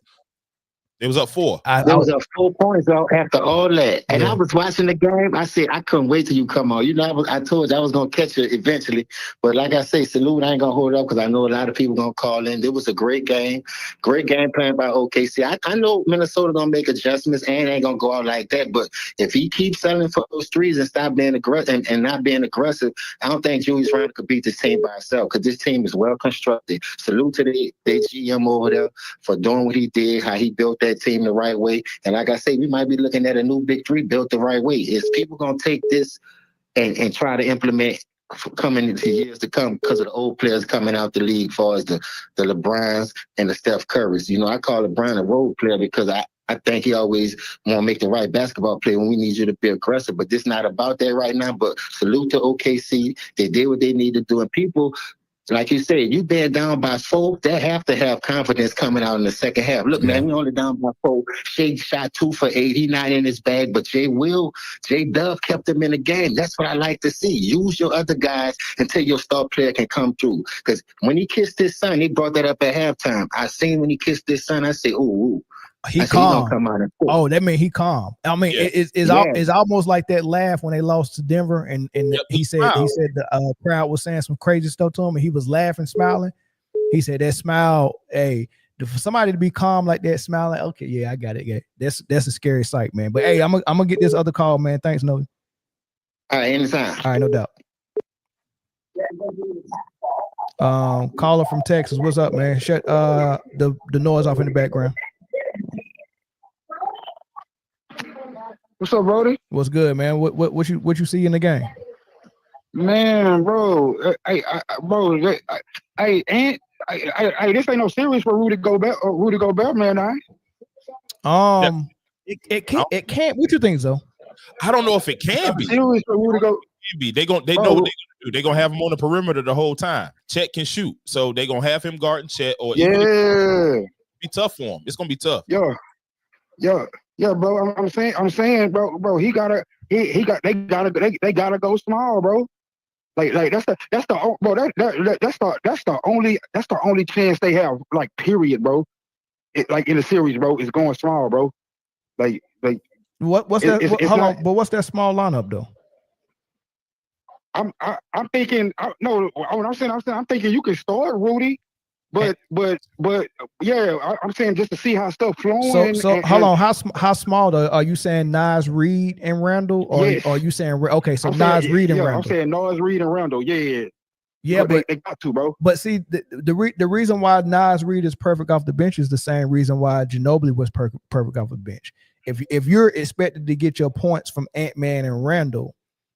It was up 4. There was up 4 points after all that. And I was watching the game. I said, I couldn't wait till you come on. You know, I told you I was going to catch you eventually. But like I say, salute, I ain't going to hold up because I know a lot of people going to call in. It was a great game. Great game plan by OKC. I know Minnesota going to make adjustments and ain't going to go out like that. But if he keeps selling for those threes and stop being aggressive and not being aggressive, I don't think Julius Randle could beat this team by himself because this team is well constructed. Salute to the GM over there for doing what he did, how he built that team the right way. And like I say, we might be looking at a new big three built the right way. Is people going to take this and try to implement coming into years to come because of the old players coming out the league, as far as the LeBrons and the Steph Currys. You know, I call LeBron a role player because I think he always want to make the right basketball play when we need you to be aggressive. But this not about that right now. But salute to OKC. They did what they needed to do. And people, like you said, you been down by 4, they have to have confidence coming out in the second half. Look, man, we only down by 4. Shea shot 2 for 8. He not in his bag, but J Dub kept him in the game. That's what I like to see. Use your other guys until your star player can come through. Because when he kissed his son, he brought that up at halftime. I seen when he kissed his son, I said, ooh. He calm. That mean he calm. I mean, it's almost like that laugh when they lost to Denver, and he said the crowd was saying some crazy stuff to him, and he was laughing, smiling. He said that smile, hey, for somebody to be calm like that, smiling, okay, yeah, I got it. Yeah, that's a scary sight, man. But hey, I'm gonna get this other call, man. Thanks, Noah. All right, anytime. All right, no doubt. Caller from Texas, what's up, man? Shut the noise off in the background. What's up, Brody? What's good, man? What you see in the game? Man, bro, this ain't no series for Rudy Gobert, man. It can't. What you think, though? I don't know if it can be. Series for Rudy Gobert. They know what they're gonna do. They're gonna have him on the perimeter the whole time. Chet can shoot, so they're gonna have him guarding Chet. Or be tough for him. It's gonna be tough. Yeah, bro. I'm saying, bro. They gotta go small, bro. Like that's the only chance they have. Like, period, bro. Like in the series, bro, is going small, bro. Like what's that? Hold on, but what's that small lineup though? I'm thinking. I'm thinking you can start Rudy. But yeah, I'm saying just to see how stuff flowing. So hold on, how small are you saying? Nas, Reed, and Randall, or are you saying okay? So Nas, Reed, and Randall. I'm saying Nas, Reed, and Randall. Yeah, but they got to, bro. But see, the reason why Nas Reed is perfect off the bench is the same reason why Ginobili was perfect off the bench. If you're expected to get your points from Ant-Man and Randall,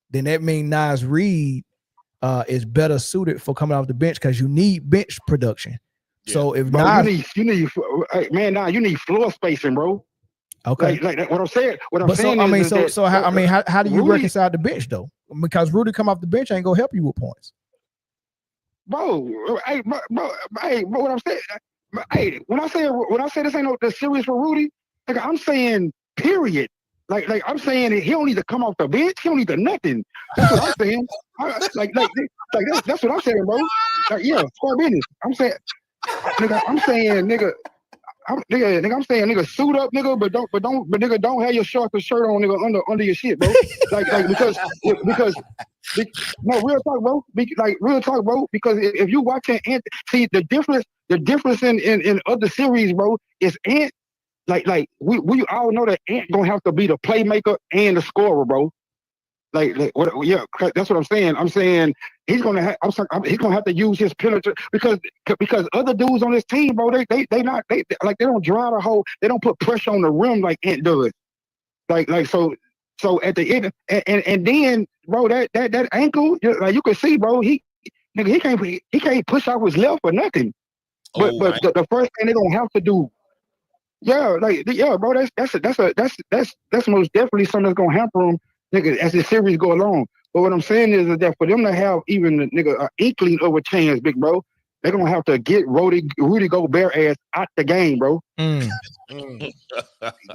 then that means Nas Reed is better suited for coming off the bench because you need bench production. Yeah. So if you need floor spacing, bro. Okay, like what I'm saying. How do you reconcile the bench though? Because Rudy come off the bench ain't gonna help you with points, bro. What I'm saying, when I say this ain't no the series for Rudy, like I'm saying, period. Like I'm saying he don't need to come off the bench. He don't need to nothing. That's what I'm saying. That's what I'm saying, bro. Like, yeah, square business. I'm saying, nigga, nigga, suit up, nigga, but don't have your shorts and shirt on, nigga, under your shit, bro. Like because no, real talk, bro. Real talk, bro. Because if you watching Ant, see the difference in other series, bro, is Ant. Like we all know that Ant gonna have to be the playmaker and the scorer, bro. That's what I'm saying. I'm saying he's gonna have to use his penalty because other dudes on this team, bro, they don't drive the hole. They don't put pressure on the rim like Ant does. So at the end and then, bro, that ankle, like you can see, bro, he can't push out his left or nothing. But the first thing they gonna have to do. Yeah, bro. That's most definitely something that's gonna hamper them, nigga, as the series go along. But what I'm saying is that for them to have even an inkling of a chance, big bro, they're gonna have to get Rudy Gobert ass out the game, bro. Yeah,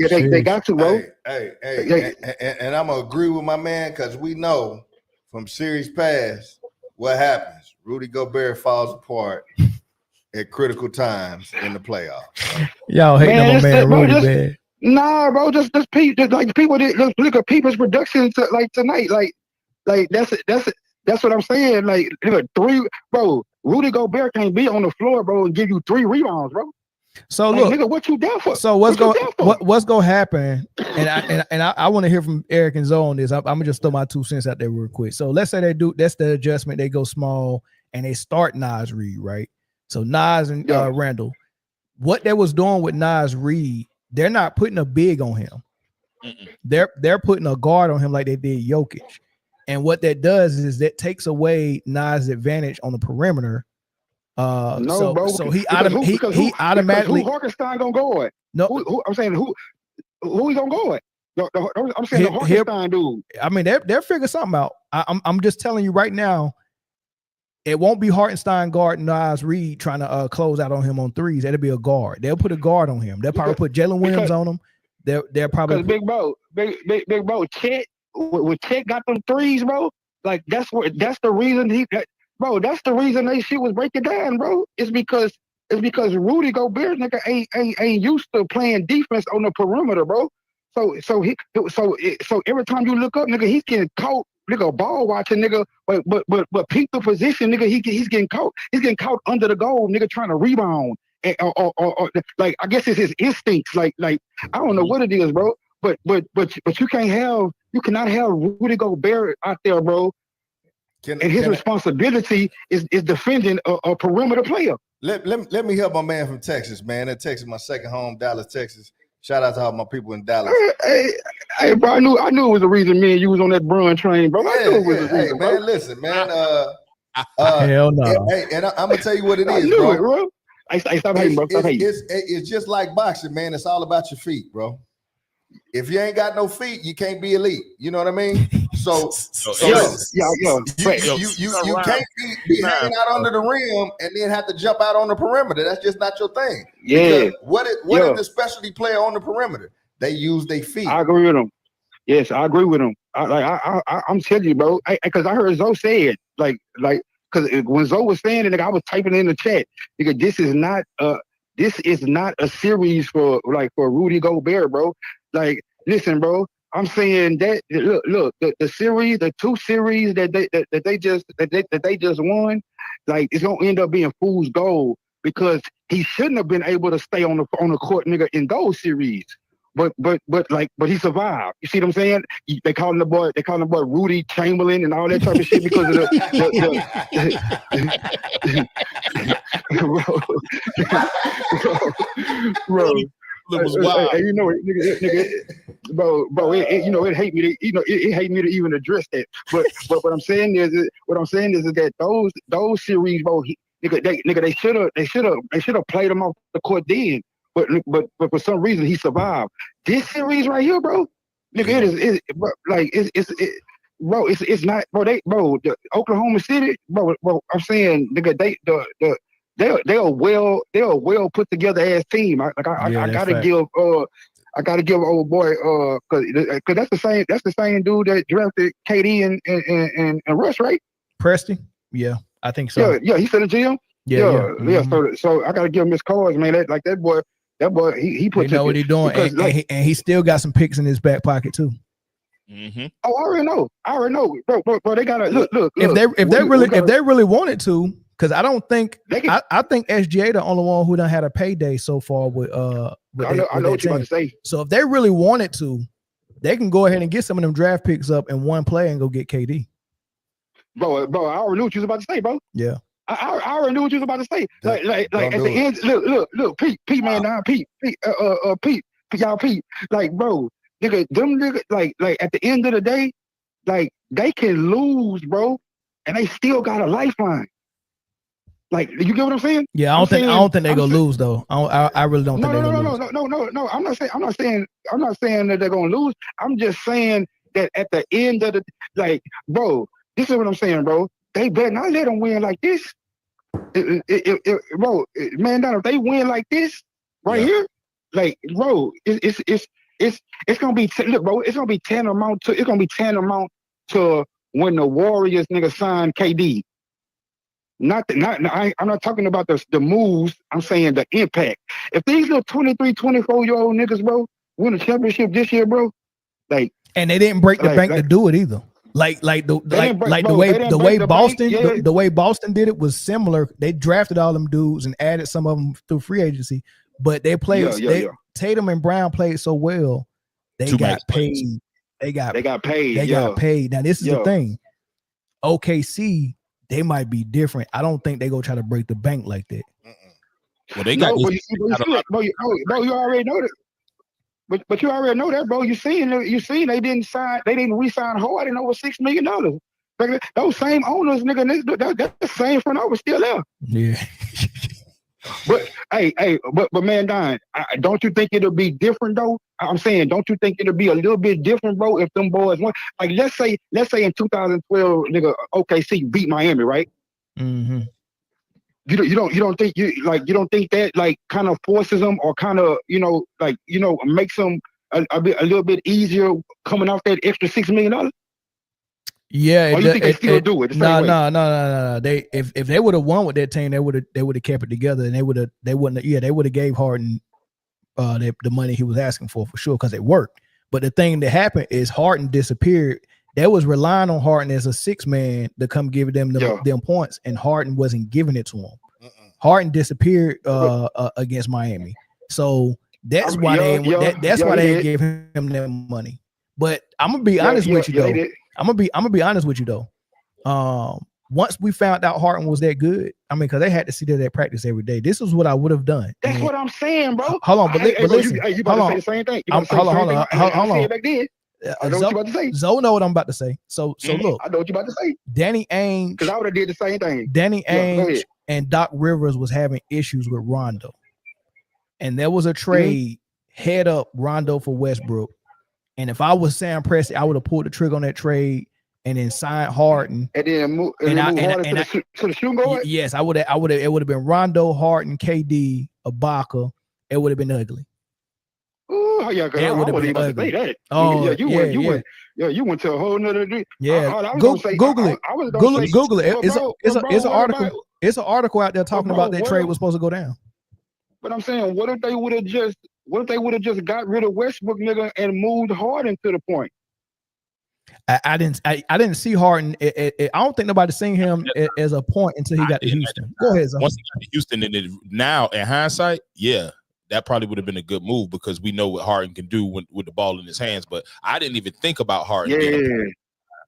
they got to, bro. And I'm gonna agree with my man because we know from series past what happens. Rudy Gobert falls apart at critical times in the playoffs. Y'all hating on my man Rudy, man. Nah, bro, just like people that look at people's production like tonight, like that's what I'm saying. Like, look, bro, Rudy Gobert can't be on the floor, bro, and give you 3 rebounds, bro. So like, look, nigga, what you down for? So what's gonna happen? And I want to hear from Eric and Zoe on this. I'm gonna just throw my 2 cents out there real quick. So let's say that's the adjustment. They go small and they start Naz Reid, right? So Naz and Randall, what they was doing with Naz Reid, they're not putting a big on him. They're putting a guard on him like they did Jokic. And what that does is that takes away Naz's advantage on the perimeter. So he automatically. Who Hartenstein gonna go at? No, I'm saying who he gonna go at? I'm saying the Hartenstein dude. I mean, they'll figure something out. I'm just telling you right now. It won't be Hartenstein guard Naz Reid trying to close out on him on threes. That'll be a guard. They'll put a guard on him. They'll probably put Jalen Williams on him. They're probably big bro. Chet, when Chet got them threes, bro. Like that's the reason that's the reason they shit was breaking down, bro. It's because Rudy Gobert nigga ain't used to playing defense on the perimeter, bro. So every time you look up, nigga, he's getting caught. Nigga, ball watching, nigga, but peep the position, nigga. He's getting caught. He's getting caught under the goal, nigga, trying to rebound. Or like I guess it's his instincts. Like I don't know what it is, bro. But you cannot have Rudy Gobert out there, bro. And his responsibility is defending a perimeter player. Let me help my man from Texas, man. That Texas, my second home, Dallas, Texas. Shout out to all my people in Dallas. Hey, bro, I knew it was a reason, man. You was on that Brun train, bro. I knew it was a reason, man. Bro. Listen, man. Hell no. And I'm gonna tell you what it is, bro. It, bro. Stop hating, bro. Stop hating. It's just like boxing, man. It's all about your feet, bro. If you ain't got no feet, you can't be elite. You know what I mean? So you can't be hanging out under the rim and then have to jump out on the perimeter. That's just not your thing. Yeah. Because what is the specialty player on the perimeter? They use their feet. I agree with them. Yes, I agree with them. I'm telling you, bro. Because I heard Zoe say it, like, because when Zoe was saying it, I was typing in the chat. Because this is not a series for Rudy Gobert, bro. Like, listen, bro. I'm saying that look, the series, the 2 series that they just won, like it's gonna end up being fool's gold because he shouldn't have been able to stay on the court, nigga, in those series. But he survived. You see what I'm saying? They calling the boy Rudy Chamberlain and all that type of shit because of bro. It was wild. You know, nigga, bro. It hate me to, it hate me to even address that. But what I'm saying is that those series, bro, they should have played him off the court then. But for some reason he survived. This series right here, bro, nigga, it's not, bro. The Oklahoma City, bro. I'm saying, nigga, they're a well put together ass team. I gotta give old boy because that's the same dude that drafted KD and Russ, right? Preston, yeah, I think so. Yeah, he's in the gym. Yeah. Mm-hmm. So I gotta give him his cards, man. That boy, he put. They know what he's doing, and he still got some picks in his back pocket too. Mm-hmm. Oh, I already know, bro. They gotta look. If they really wanted to, because I don't think I think SGA the only one who done had a payday so far with I know what you're about to say. So if they really wanted to, they can go ahead and get some of them draft picks up in one play and go get KD. Bro, I already knew what you was about to say, bro. Yeah. I already knew what you was about to say. Like at the end, look, Pete, man, now Pete, y'all Pete, like, bro, nigga, them nigga, like at the end of the day, like they can lose, bro, and they still got a lifeline. Like, you get what I'm saying? Yeah, I don't think they're gonna lose though. I really don't think they're gonna lose. No. I'm not saying that they're gonna lose. I'm just saying that at the end of the, like, bro, this is what I'm saying, bro. They better not let them win like this. Bro, man, if they win like this right here, like, bro, it's gonna be look, bro, it's gonna be tantamount to when the Warriors nigga signed KD. I'm not talking about the moves. I'm saying the impact. If these little 23, 24-year-old niggas, bro, win a championship this year, bro, like, and they didn't break the bank to do it either. The way Boston did it was similar. They drafted all them dudes and added some of them through free agency, but they played. Tatum and Brown played so well. They got paid. They got paid. Now this is the thing. OKC, they might be different. I don't think they go try to break the bank like that. Well, they got. You already know that. But you already know that, bro. You seen they didn't re-sign Harden over $6 million. Like, those same owners, nigga, that's the same front office still there. Yeah. But man, Don, don't you think it'll be different though? I'm saying, don't you think it'll be a little bit different, bro, if them boys won? Like, let's say in 2012, nigga, OKC beat Miami, right? Mm-hmm. You don't think that like kind of forces them or kind of makes them a little bit easier coming off that extra $6 million? Yeah, or you think they still do it? No. If they would have won with that team, they would have kept it together, and they would have gave Harden the money he was asking for sure, because it worked. But the thing that happened is Harden disappeared. They was relying on Harden as a six man to come give them them points, and Harden wasn't giving it to him. Harden disappeared against Miami, so that's why they didn't give him their money. But I'm gonna be honest with you though. I'm gonna be honest with you though. Once we found out Harden was that good, I mean, because they had to see that at practice every day. This is what I would have done. That's what I'm saying, bro. Hold on, but listen. You about to say the same thing? Hold on. Back then. I know what you about to say. Zoe know what I'm about to say. So look. I know what you about to say. Danny Ainge. Because I would have did the same thing. Danny Ainge and Doc Rivers was having issues with Rondo. And there was a trade head up Rondo for Westbrook. And if I was Sam Presti, I would have pulled the trigger on that trade and then signed Harden. And then move Harden to the shooting guard? Yes, I would have. It would have been Rondo, Harden, KD, Ibaka. It would have been ugly. Oh yeah, because I wasn't even about to say that. Oh yeah, you went to a whole nother degree. Yeah, Google it. It's an article. It's an article out there talking about that trade was supposed to go down. But I'm saying, what if they would have just got rid of Westbrook, nigga, and moved Harden to the point? I didn't see Harden. I don't think nobody seen him as a point until he got to Houston. Go ahead, Zone. Once he got to Houston, and now in hindsight, yeah, that probably would have been a good move because we know what Harden can do with the ball in his hands. But I didn't even think about Harden. Yeah,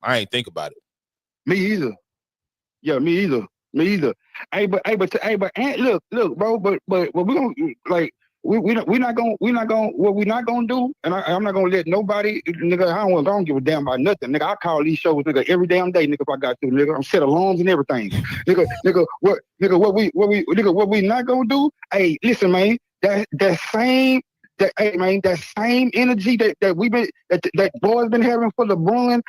I ain't think about it. Me either. Yeah, me either. Hey, but look, bro. But we're gonna like. We're not gonna do, and I'm not gonna let nobody, nigga. I don't give a damn about nothing, nigga. I call these shows, nigga, every damn day, nigga. If I got to, nigga, I'm set alarms and everything, nigga. What we not gonna do? Hey, listen, man. That same energy that boys been having for LeBron.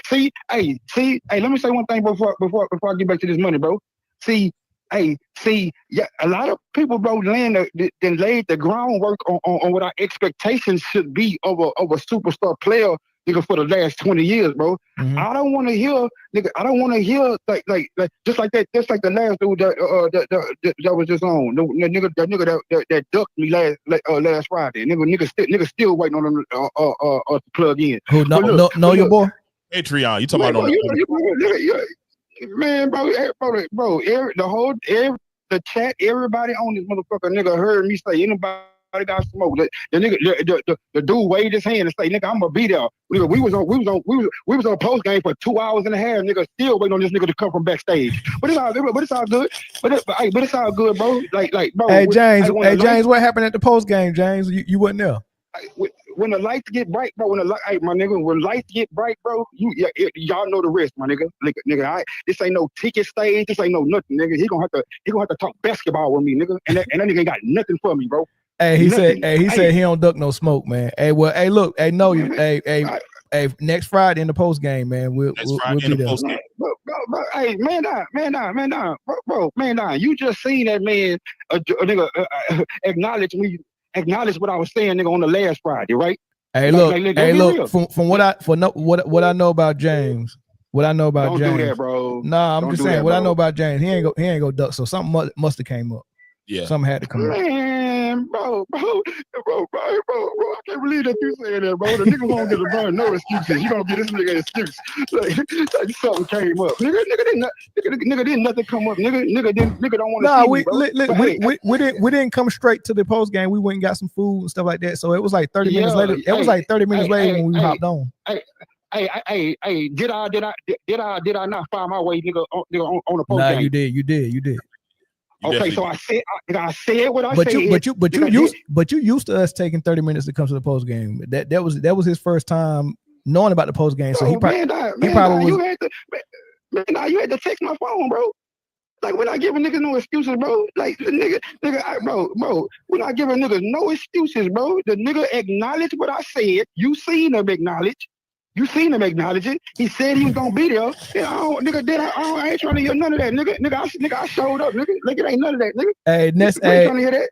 See, let me say one thing before I get back to this money, bro. See, a lot of people, bro, laid the groundwork on what our expectations should be of a superstar player, nigga, for the last 20 years, bro. Mm-hmm. I don't want to hear, nigga. I don't want to hear like just like the last dude that was just on the nigga that ducked me last Friday. Nigga still waiting on them to plug in. Who know your boy? Patreon. You talking about on man, bro, the chat, everybody on this motherfucker, nigga, heard me say anybody got smoke. The dude waved his hand and say, nigga, I'm gonna be there. Nigga, we was on post game for 2 hours and a half, nigga, still waiting on this nigga to come from backstage. But it's all good. But it's all good, bro. Like, bro. Hey James, what happened at the post game, James? You wasn't there. When the lights get bright, bro. When lights get bright, bro, y'all know the rest, my nigga. This ain't no ticket stage. This ain't no nothing, nigga. He gonna have to talk basketball with me, nigga. And that nigga ain't got nothing for me, bro. Hey, he said he don't duck no smoke, man. Hey, well, hey, look, hey, next Friday in the post game, man. We'll be there. hey, man, bro, you just seen that man, nigga, acknowledge what I was saying, nigga, on the last Friday, right? Hey, look, from what I know about James, James. Don't do that, bro. Nah, I'm Don't just do saying that, what I bro. know about James. He ain't go duck. So something must have came up. Yeah, something had to come up. Man, bro, I can't believe that you saying that, bro. The nigga won't get LeBron no excuses. You gonna get this nigga an excuse. Like something came up. Nigga didn't nothing come up. Nigga don't want to see me, bro. We didn't come straight to the post game. We went and got some food and stuff like that. So it was like 30 minutes later. It was like 30 minutes later when we hopped on. Hey, did I not find my way, nigga, on the post game? Nah, you did. Okay, so I said what I said. But you used to us taking 30 minutes to come to the post game. That was his first time knowing about the post game. So you had to text my phone, bro. Like, when I give a nigga no excuses, bro. Like, the bro, when I give a nigga no excuses, bro, the nigga acknowledged what I said. You seen him acknowledge. You seen him acknowledge it. He said he was gonna be there. I ain't trying to hear none of that, nigga. I showed up, nigga. Like, it ain't none of that, nigga. Hey, next, ain't trying to hear that.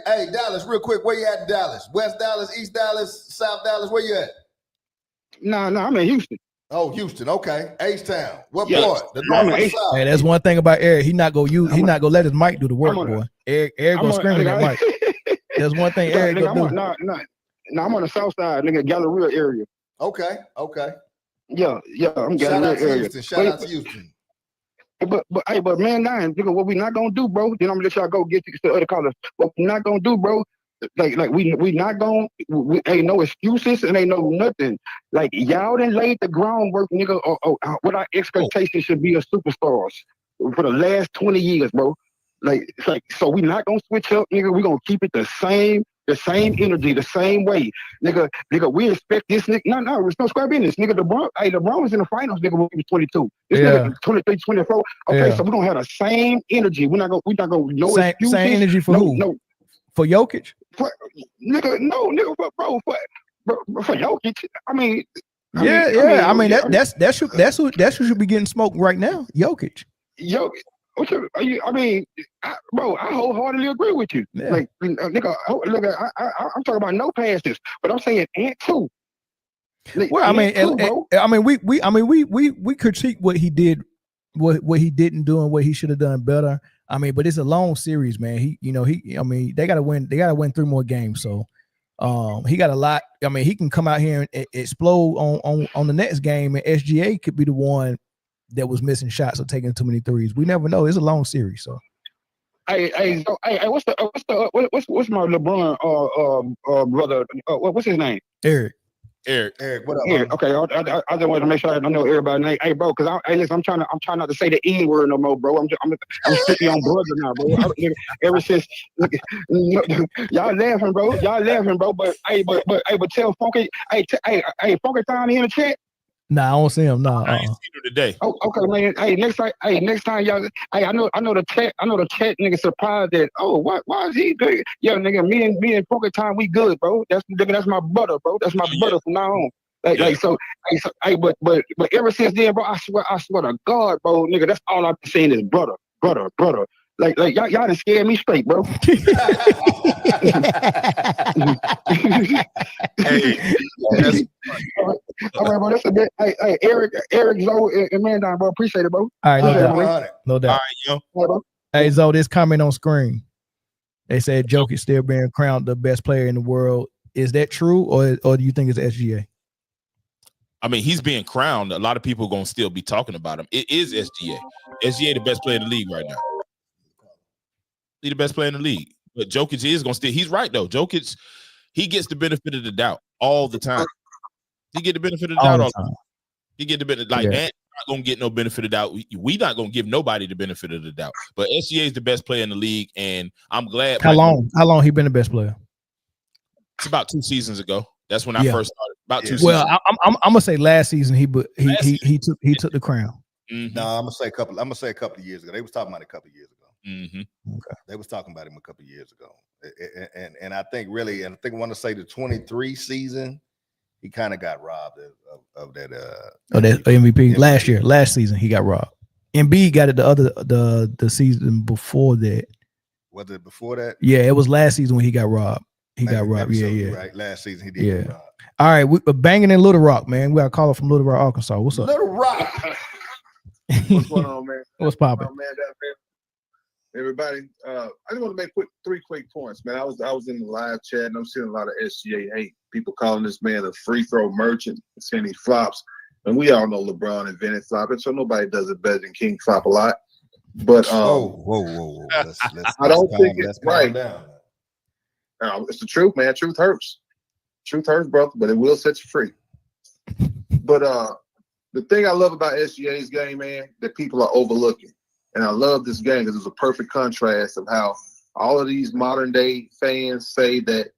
Hey, Dallas, real quick. Where you at in Dallas? West Dallas, East Dallas, South Dallas? Where you at? Nah, I'm in Houston. Oh, Houston. Okay, H-Town. What part? The north or south? Hey, that's one thing about Eric. He not gonna let his mic do the work, boy. Eric gonna scream at that mic. There's one thing Eric gonna do. I'm on the south side, nigga, Galleria area. Okay. Yeah, I'm Galleria area. Shout out to Houston. But man, nigga, what we not gonna do, bro? Then I'm gonna let y'all go get to the other callers. What we not gonna do, bro? Like we not gonna. We ain't no excuses and ain't no nothing. Like, y'all done laid the groundwork, nigga. What our expectations should be of superstars for the last 20 years, bro. Like, so we not gonna switch up, nigga. We gonna keep it the same energy, the same way, nigga. We expect this nigga. No, it's no square business, nigga. LeBron was in the finals, nigga, when he was 22. This nigga 23, 24. Okay, so we gonna have the same energy. We're not gonna no excuses. Same energy for who? No, for Jokic. Nigga, for Jokic. I mean, that's who should be getting smoked right now. Jokic. Bro, I wholeheartedly agree with you. Yeah. Like, nigga, look, I'm talking about no passes, but I'm saying Ant too. Well, we critique what he did, what he didn't do, and what he should have done better. I mean, but it's a long series, man. They gotta win 3 more games. So he got a lot. I mean, he can come out here and explode on the next game, and SGA could be the one that was missing shots or taking too many threes. We never know. It's a long series. So what's my LeBron brother? What's his name? Eric, what up? Eric. Okay, I just wanted to make sure I know everybody's name. Hey, bro, because I'm trying not to say the N word no more, bro. I'm strictly on brother now, bro. Ever since y'all laughing, bro. But tell Funky, Funky Town in the chat. Nah, I don't see him. Nah, I ain't seen him today. Oh, okay, man. Hey, next time, y'all. Hey, I know the chat nigga surprised that. Oh, why is he good? Yeah, nigga, me and Funky Time, we good, bro. That's my brother, bro. That's my brother from now on. But ever since then, bro, I swear to God, bro, nigga, that's all I've been saying is brother. Like y'all done scared me straight, bro. Hey, all right, bro. That's a bit. Hey, Eric, Zoe, and Mandan, bro. Appreciate it, bro. All right, no doubt. All right, yo. Hey, Zoe, this comment on screen. They said Jokic still being crowned the best player in the world. Is that true, or do you think it's SGA? I mean, he's being crowned. A lot of people are gonna still be talking about him. It is SGA. SGA the best player in the league right now. He's the best player in the league. But Jokic is gonna still. He's right though. Jokic, he gets the benefit of the doubt all the time. He get the benefit of the doubt all the time. He get the benefit. Like, Ant not gonna get no benefit of the doubt. We not gonna give nobody the benefit of the doubt. But SGA is the best player in the league, and I'm glad. How long he been the best player? It's about 2 seasons ago. That's when I first started. About 2 seasons. Well, I'm gonna say last season he took the crown. Mm-hmm. No, I'm gonna say a couple of years ago. They was talking about it a couple of years ago. Mm-hmm. Okay. They was talking about him a couple of years ago, and I think I want to say the 23 season he kind of got robbed of that MVP last year. Last season he got robbed. Embiid got it the season before that. Was it before that? Yeah, it was last season when he got robbed. He got robbed. Yeah. Right. Last season he did get robbed. All right, we're banging in Little Rock, man. We got a caller from Little Rock, Arkansas. What's up? Little Rock. What's going on, man? What's popping? Everybody, I just want to make three quick points, man. I was in the live chat and I'm seeing a lot of SGA hate. People calling this man a free throw merchant, saying he flops. And we all know LeBron invented flopping, so nobody does it better than King Flop a lot. But whoa. I don't think it's right. It's the truth, man. Truth hurts. Truth hurts, brother, but it will set you free. But the thing I love about SGA's game, man, that people are overlooking. And I love this game because it's a perfect contrast of how all of these modern day fans say that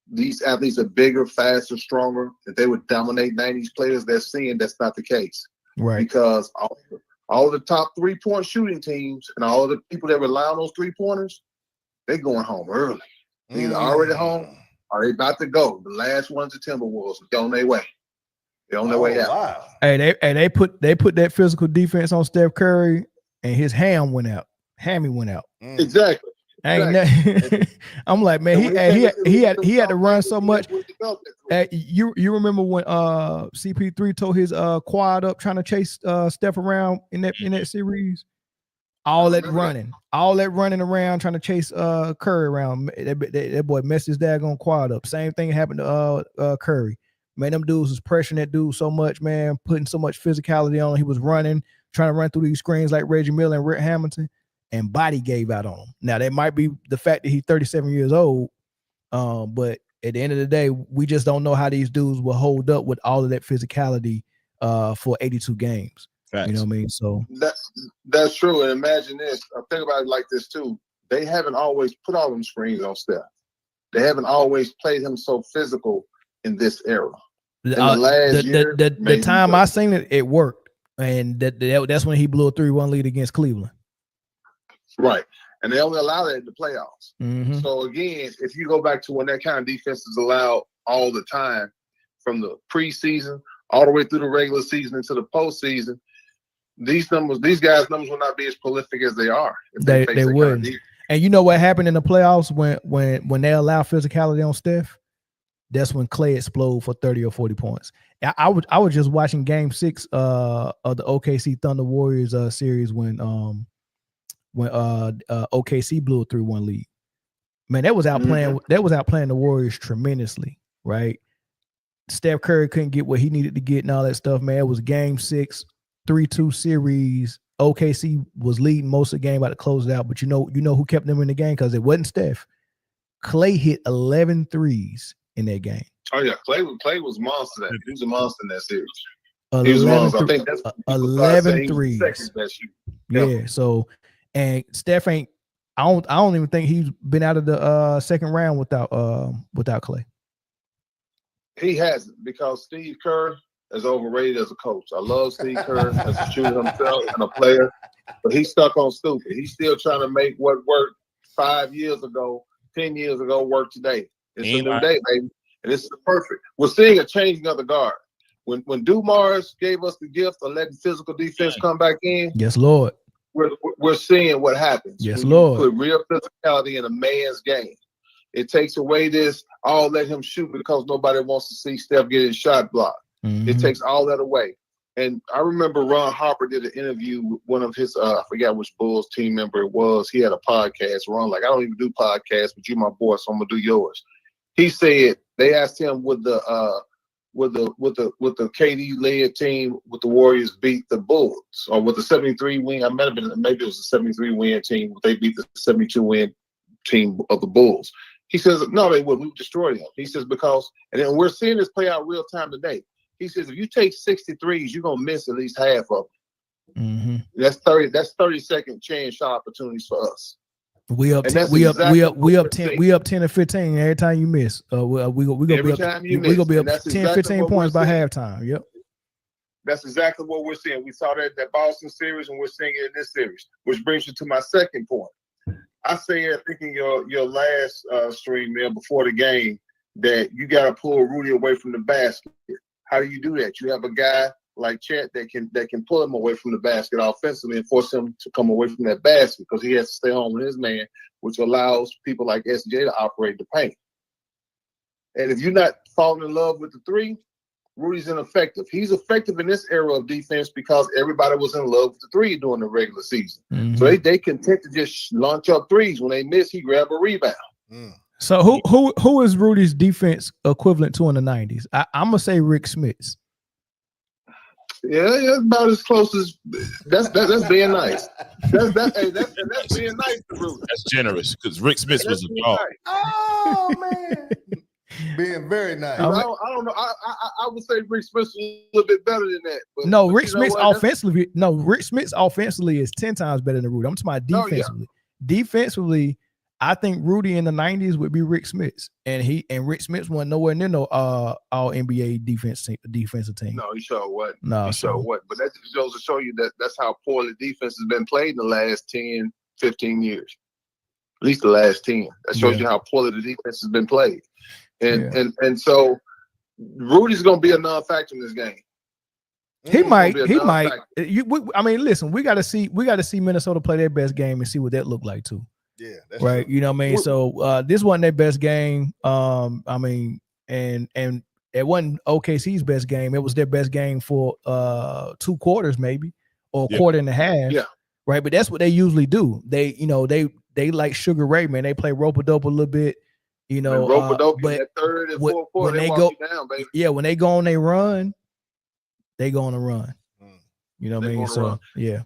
these athletes are bigger, faster, stronger, that they would dominate 90s players. They're seeing that's not the case. Right. Because all of the top 3-point shooting teams and all of the people that rely on those 3-pointers, they're going home early. They're either already home or they about to go. The last ones, the Timberwolves, are on their way. They're on their way out. Wow. Hey, they put that physical defense on Steph Curry, and his hammy went out. Exactly. I'm like, man, he had to run so much. You remember when CP3 tore his quad up trying to chase Steph around in that series? All that running around trying to chase Curry around. That boy messed his daggone quad up. Same thing happened to Curry. Man, them dudes was pressuring that dude so much, man, putting so much physicality on him. He was trying to run through these screens like Reggie Miller and Rick Hamilton, and body gave out on him. Now, that might be the fact that he's 37 years old, but at the end of the day, we just don't know how these dudes will hold up with all of that physicality for 82 games. Facts. You know what I mean? So that's true. And imagine this. I think about it like this too. They haven't always put all them screens on Steph. They haven't always played him so physical in this era. The time I seen it, it worked, and that's when he blew a 3-1 lead against Cleveland. Right, and they only allow that in the playoffs. Mm-hmm. So again, if you go back to when that kind of defense is allowed all the time, from the preseason all the way through the regular season into the postseason, these guys' numbers will not be as prolific as they are. They wouldn't. And you know what happened in the playoffs when they allow physicality on Steph? That's when Clay exploded for 30 or 40 points. I was just watching Game 6 of the OKC Thunder Warriors series when OKC blew a 3-1 lead. Man, that was outplaying the Warriors tremendously, right? Steph Curry couldn't get what he needed to get and all that stuff, man. It was Game 6, 3-2 series. OKC was leading most of the game, about to close it out. But you know who kept them in the game? Because it wasn't Steph. Clay hit 11 threes in that game. Oh yeah, Clay was monster. He was a monster in that series. He was a monster. I think that's 11 threes. Second best shooter. Yeah. So, and Steph ain't. I don't even think he's been out of the second round without Clay. He hasn't, because Steve Kerr is overrated as a coach. I love Steve Kerr as a shooter himself and a player, but he's stuck on stupid. He's still trying to make what worked 5 years ago, 10 years ago work today. It's a new day, baby. And this is perfect. We're seeing a changing of the guard. When Dumars gave us the gift of letting physical defense come back in, yes, Lord, we're seeing what happens. Yes, Lord. Put real physicality in a man's game. It takes away this, let him shoot because nobody wants to see Steph get his shot blocked. Mm-hmm. It takes all that away. And I remember Ron Harper did an interview with one of his, I forgot which Bulls team member it was. He had a podcast. Ron, like, I don't even do podcasts, but you're my boy, so I'm gonna do yours. He said they asked him would the KD led team with the Warriors beat the Bulls, or with the 73 win. Maybe it was a 73 win team. They beat the 72 win team of the Bulls. He says no, they wouldn't. We would destroy them. He says because, and then we're seeing this play out real time today. He says if you take 63s, you're gonna miss at least half of them. Mm-hmm. That's 30-second chance shot opportunities for us. We up 10 or 15 every time you miss. We gonna be up 10, 15 points by halftime. Yep. That's exactly what we're seeing. We saw that at that Boston series, and we're seeing it in this series, which brings you to my second point. I said, I think in your last stream there before the game, that you got to pull Rudy away from the basket. How do you do that? You have a guy like Chet that can pull him away from the basket offensively and force him to come away from that basket because he has to stay home with his man, which allows people like SJ to operate the paint. And if you're not falling in love with the three, Rudy's ineffective. He's effective in this era of defense because everybody was in love with the three during the regular season. Mm-hmm. So they content to just launch up threes. When they miss, he grab a rebound. So who is Rudy's defense equivalent to in the 90s? I'm gonna say Rick Smits. Yeah, that's about as close as that's being nice. That's being nice to Rudy. That's generous because Rick Smits was a dog. Nice. Oh man, being very nice. I don't know. I would say Rick Smits was a little bit better than that. But Rick Smits offensively. No, Rick Smits offensively is 10 times better than Rudy. I'm talking about defensively. Defensively, I think Rudy in the 90s would be Rick Smits, and Rick Smits wasn't nowhere near no all NBA defensive team. No, he sure wasn't. No, he sure wasn't. But that just goes to show you that's how poorly defense has been played in the last 10, 15 years. At least the last 10. That shows you how poorly the defense has been played. And so Rudy's gonna be a non-factor in this game. He might. I mean, listen, we gotta see Minnesota play their best game and see what that looked like too. Yeah, that's right. true. You know what I mean? So this wasn't their best game. I mean, and it wasn't OKC's best game. It was their best game for 2 quarters, maybe, or a quarter and a half. Yeah. Right. But that's what they usually do. They like Sugar Ray, man. They play rope-a-dope a little bit. You know, but that third and fourth quarter, they go down, baby. Yeah, when they go on they run, they go on a run. You know what I mean? So yeah.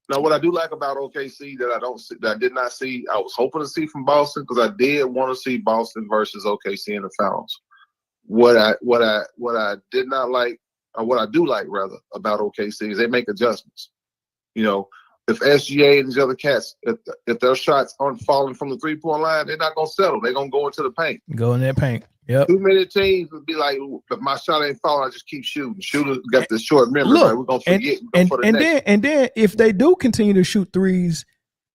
Now, what I do like about OKC that I did not see, I was hoping to see from Boston because I did want to see Boston versus OKC in the finals. What I did not like, or what I do like rather about OKC is they make adjustments. You know, if SGA and these other cats, if their shots aren't falling from the 3-point line, they're not gonna settle. They're gonna go into the paint. Go in that paint. Yep. Too many teams would be like, if my shot ain't falling, I just keep shooting. Shooters got this short memory. Look, we're gonna forget. And then if they do continue to shoot threes,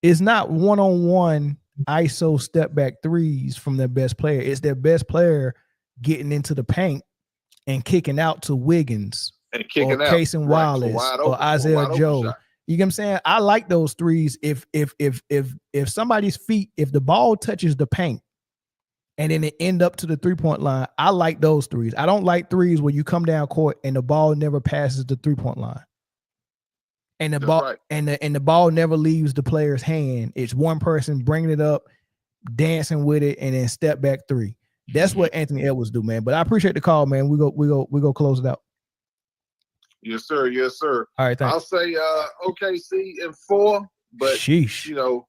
it's not one-on-one ISO step back threes from their best player. It's their best player getting into the paint and kicking out to Wiggins or Casey Wallace or Isaiah Joe. You get what I'm saying? I like those threes. If somebody's feet, if the ball touches the paint and then it end up to the 3-point line, I like those threes. I don't like threes where you come down court and the ball never passes the 3-point line. And the ball and the ball never leaves the player's hand. It's one person bringing it up, dancing with it, and then step back 3. That's what Anthony Edwards do, man. But I appreciate the call, man. We go close it out. Yes, sir. Yes, sir. All right, thanks. I'll say OKC in 4, but sheesh. You know,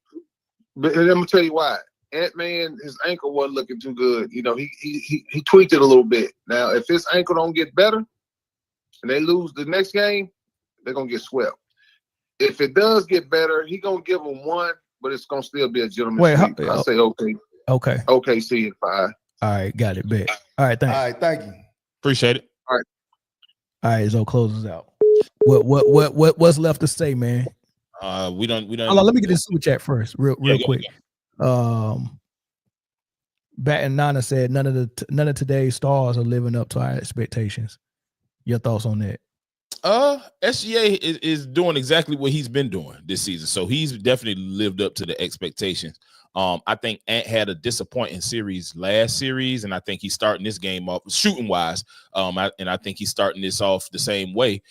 but let me tell you why. Ant-Man, his ankle wasn't looking too good. You know, he tweaked it a little bit. Now, if his ankle don't get better and they lose the next game, they're gonna get swept. If it does get better, he gonna give them 1, but it's gonna still be a gentleman's sweep. I say okay. OKC in 5. All right, got it. Bet. All right, thanks. All right, thank you. Appreciate it. All right, Zo closes out. What's left to say, man? We don't. Hold on, let me get this super chat first, real quick. Batten Nana said none of today's stars are living up to our expectations. Your thoughts on that? SGA is doing exactly what he's been doing this season, so he's definitely lived up to the expectations. I think Ant had a disappointing series last series, and I think he's starting this game off shooting wise. I think he's starting this off the same way.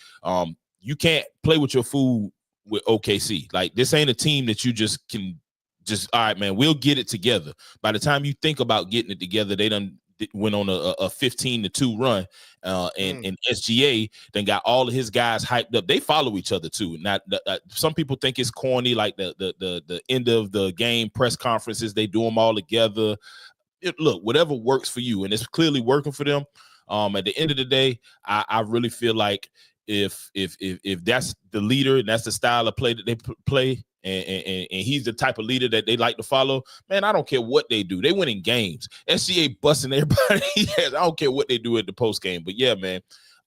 You can't play with your food with OKC. Like, this ain't a team that you just can all right, man, we'll get it together. By the time you think about getting it together, they done went on a 15-2 run, and SGA then got all of his guys hyped up. They follow each other too. Not some people think it's corny, like the end of the game press conferences. They do them all together. Look, whatever works for you, and it's clearly working for them. At the end of the day, I really feel like if that's the leader and that's the style of play that they play, and he's the type of leader that they like to follow, man, I don't care what they do. They winning games. SGA busting everybody. I don't care what they do at the post game. But yeah, man,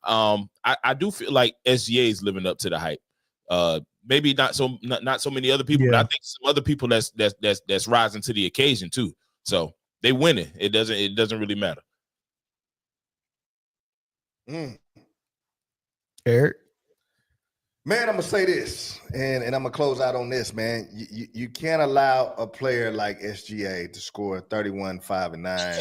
I do feel like SGA is living up to the hype. Maybe not so many other people, but I think some other people that's rising to the occasion too. So They winning. It doesn't really matter. Eric? Man, I'm gonna say this, and I'm gonna close out on this, man. You can't allow a player like SGA to score 31, 5, and 9.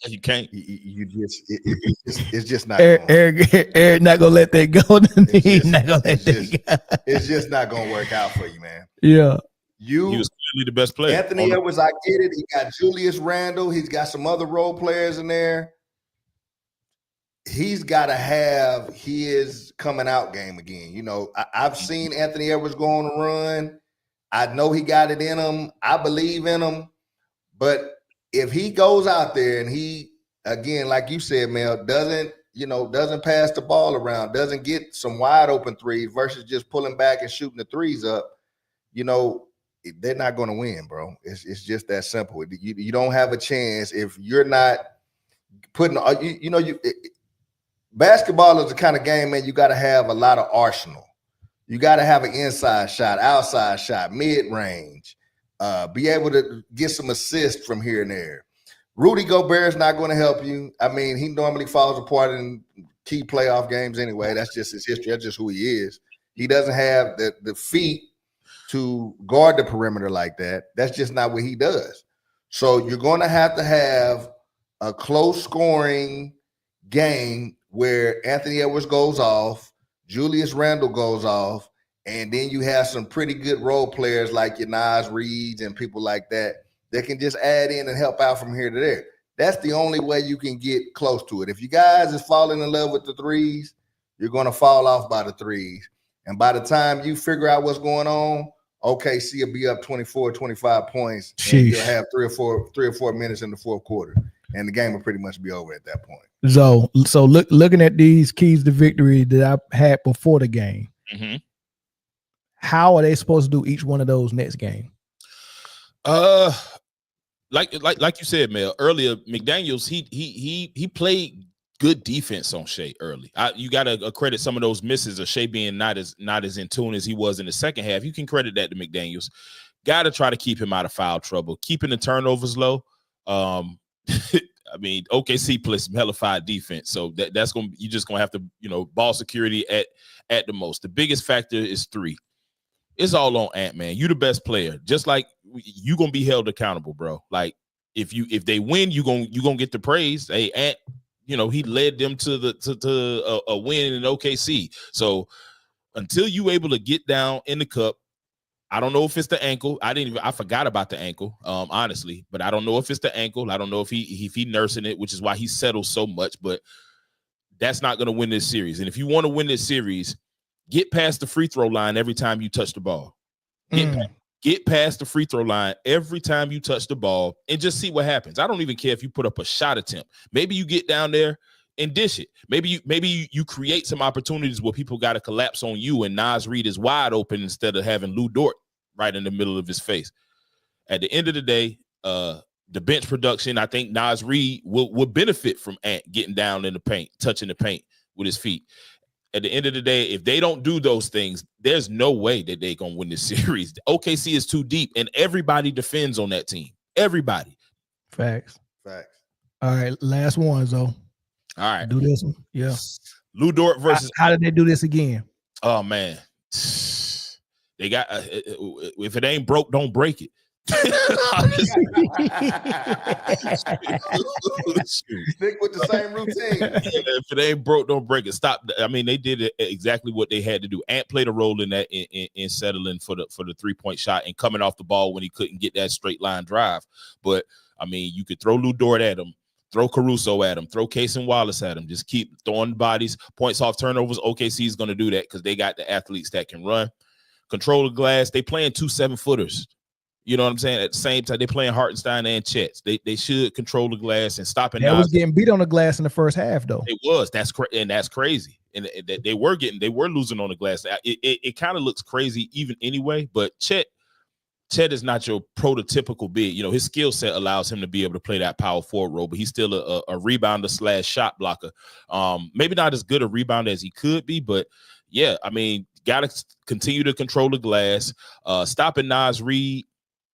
You can't. It's just not. Eric not gonna let that go. He's not gonna let that go. It's just not gonna work out for you, man. Yeah. He was clearly the best player. Anthony Edwards, I get it. He got Julius Randle. He's got some other role players in there. He's got to have his coming out game again. You know, I've seen Anthony Edwards go on a run. I know he got it in him. I believe in him. But if he goes out there and he, again, like you said, Mel, doesn't pass the ball around, doesn't get some wide open threes versus just pulling back and shooting the threes up, you know, they're not going to win, bro. It's just that simple. You don't have a chance if you're not putting, basketball is the kind of game, man, you got to have a lot of arsenal. You got to have an inside shot, outside shot, mid-range, be able to get some assists from here and there. Rudy Gobert is not going to help you. I mean, he normally falls apart in key playoff games anyway. That's just his history. That's just who he is. He doesn't have the feet to guard the perimeter like that. That's just not what he does. So you're going to have a close scoring game where Anthony Edwards goes off, Julius Randle goes off, and then you have some pretty good role players like your Nas Reeds and people like that can just add in and help out from here to there. That's the only way you can get close to it. If you guys is falling in love with the threes, you're going to fall off by the threes. And by the time you figure out what's going on, OKC will be up 24, 25 points. And you'll have three or four minutes in the fourth quarter. And the game will pretty much be over at that point. So looking at these keys to victory that I had before the game, how are they supposed to do each one of those next game? Like you said, Mel, earlier, McDaniels, he played good defense on Shea early. You got to credit some of those misses of Shea being not as in tune as he was in the second half. You can credit that to McDaniels. Got to try to keep him out of foul trouble, keeping the turnovers low. I mean, OKC plays some hellified defense, so you're just gonna have to, ball security at the most. The biggest factor is three. It's all on Ant, man. You the best player. Just like you gonna be held accountable, bro. Like if they win, you gonna get the praise. Hey, Ant, he led them to a win in OKC. So until you able to get down in the cup, I don't know if it's the ankle. I forgot about the ankle, honestly, but I don't know if it's the ankle. I don't know if he nursing it, which is why he settles so much, but that's not going to win this series. And if you want to win this series, get past the free throw line every time you touch the ball. Get past the free throw line every time you touch the ball and just see what happens. I don't even care if you put up a shot attempt. Maybe you get down there and dish it. Maybe you create some opportunities where people got to collapse on you and Nas Reed is wide open instead of having Lou Dort right in the middle of his face. At the end of the day, the bench production, I think Nas Reed will benefit from Ant getting down in the paint, touching the paint with his feet. At the end of the day, if they don't do those things, there's no way that they're going to win this series. OKC is too deep, and everybody defends on that team. Everybody. Facts. All right, last one, though. All right. Do this one. Yeah. Lou Dort versus. How did they do this again? Oh, man. They got, if it ain't broke, don't break it. Stick with the same routine. If it ain't broke, don't break it. Stop. I mean, they did exactly what they had to do. Ant played a role in that in settling for the 3-point shot and coming off the ball when he couldn't get that straight line drive. But I mean, you could throw Lou Dort at him, throw Caruso at him, throw Cason Wallace at him. Just keep throwing bodies, points off turnovers. OKC is going to do that because they got the athletes that can run, control the glass. They playing 2 7-footers. You know what I'm saying? At the same time, they're playing Hartenstein and Chet. They should control the glass and stop it. They was getting beat on the glass in the first half, though. It was. That's crazy. And they were losing on the glass. It kind of looks crazy even anyway. But Chet is not your prototypical big. You know, his skill set allows him to be able to play that power forward role, but he's still a rebounder / shot blocker. Maybe not as good a rebounder as he could be, but yeah, I mean, got to continue to control the glass. Stopping Nas Reed.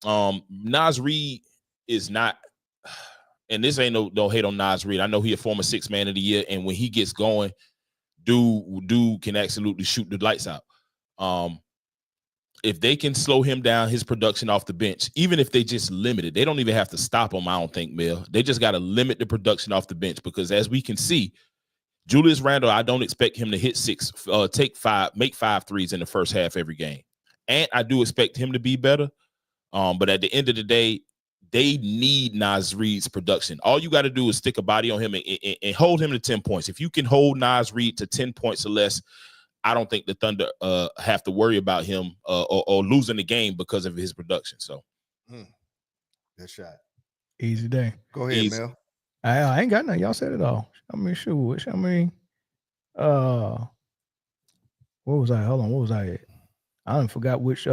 Nas Reed is not. and this ain't no hate on Nas Reed. I know he a former 6th man of the year, and when he gets going, dude can absolutely shoot the lights out. If they can slow him down, his production off the bench, even if they just limit it, they don't even have to stop him, I don't think, Mel. They just got to limit the production off the bench, because as we can see, Julius Randle, I don't expect him to hit 6, make 5 threes in the first half every game. And I do expect him to be better. But at the end of the day, they need Nas Reed's production. All you got to do is stick a body on him and hold him to 10 points. If you can hold Nas Reed to 10 points or less, I don't think the Thunder have to worry about him or losing the game because of his production. So, good shot. Easy day. Go ahead, Mel. I ain't got nothing. Y'all said it all. I mean, shoot. I mean, what was I? Hold on. What was I at? I done forgot which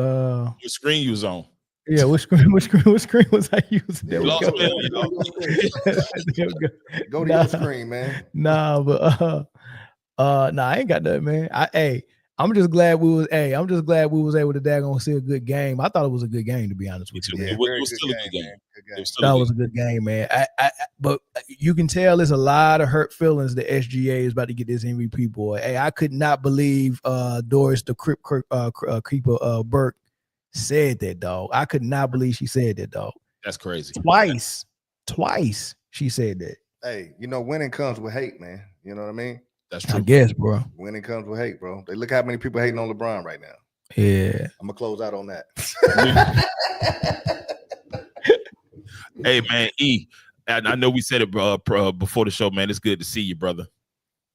screen you was on. Yeah, which screen was I using? There we go. Go to your screen, man. Nah, but I ain't got nothing, man. I'm just glad we was able to daggone see a good game. I thought it was a good game, to be honest with you. Yeah, it was still a good game. That was a good game, man. But you can tell there's a lot of hurt feelings that SGA is about to get this MVP boy. Hey, I could not believe Doris the Creeper Burke said that, dog. I could not believe she said that, dog. That's crazy. Twice she said that. Hey, winning comes with hate, man. You know what I mean? That's true. I guess, bro. Winning comes with hate, bro. Look how many people hating on LeBron right now. Yeah. I'm gonna close out on that. Hey, man, and I know we said it, bro, before the show, man. It's good to see you, brother.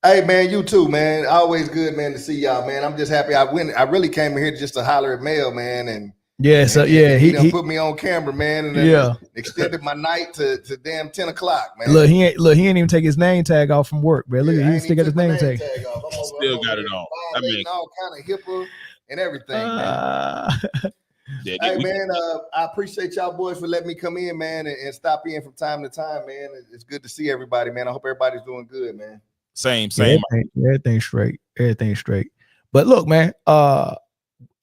Hey, man, you too, man. Always good, man, to see y'all, man. I'm just happy I really came in here just to holler at Mel, man, and he put me on camera, man, and then extended my night to damn 10 o'clock, man. Look, he ain't even take his name tag off from work, man. Look, he still got his name tag. Still got it on. I mean, all kind of HIPAA and everything, man. Hey, man, I appreciate y'all boys for letting me come in, man, and stop in from time to time, man. It's good to see everybody, man. I hope everybody's doing good, man. Same. Everything's straight. But look, man,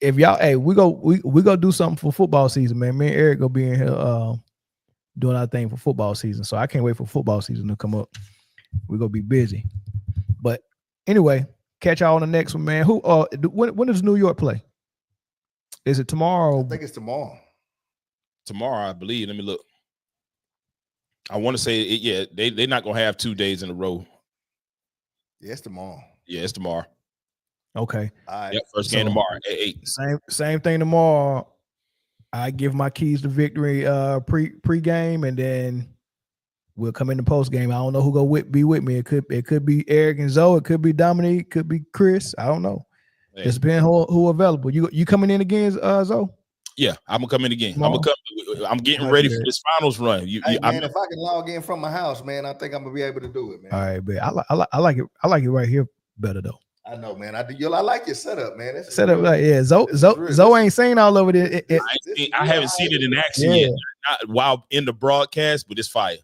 if y'all, we go do something for football season, man. Me and Eric go be in here doing our thing for football season. So I can't wait for football season to come up. We're gonna be busy. But anyway, catch y'all on the next one, man. When does New York play? Is it tomorrow? I think it's tomorrow. Tomorrow, I believe. Let me look. I want to say it. Yeah, they're not gonna have 2 days in a row. Yeah, it's tomorrow. Yeah, it's tomorrow. Okay. All right. Yep, first game tomorrow at 8. Same thing tomorrow. I give my keys to victory pre-game, and then we'll come in the post game. I don't know who be with me. It could be Eric and Zoe. It could be Dominique. It could be Chris. I don't know. Hey. Just depending who available. You coming in again, Zoe? Yeah, I'm gonna come in again. I'm getting ready for this finals run. If I can log in from my house, man, I think I'm gonna be able to do it, man. All right, but I like it. I like it right here better though. I know, man. I like your setup, man. That's setup, like Zoe ain't seen all over it. I haven't seen it in action yet. Not while in the broadcast, but it's fire.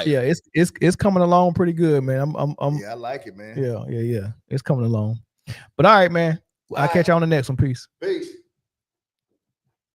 Yeah, it's coming along pretty good, man. I like it, man. Yeah. It's coming along. But all right, man. I'll catch you on the next one. Peace.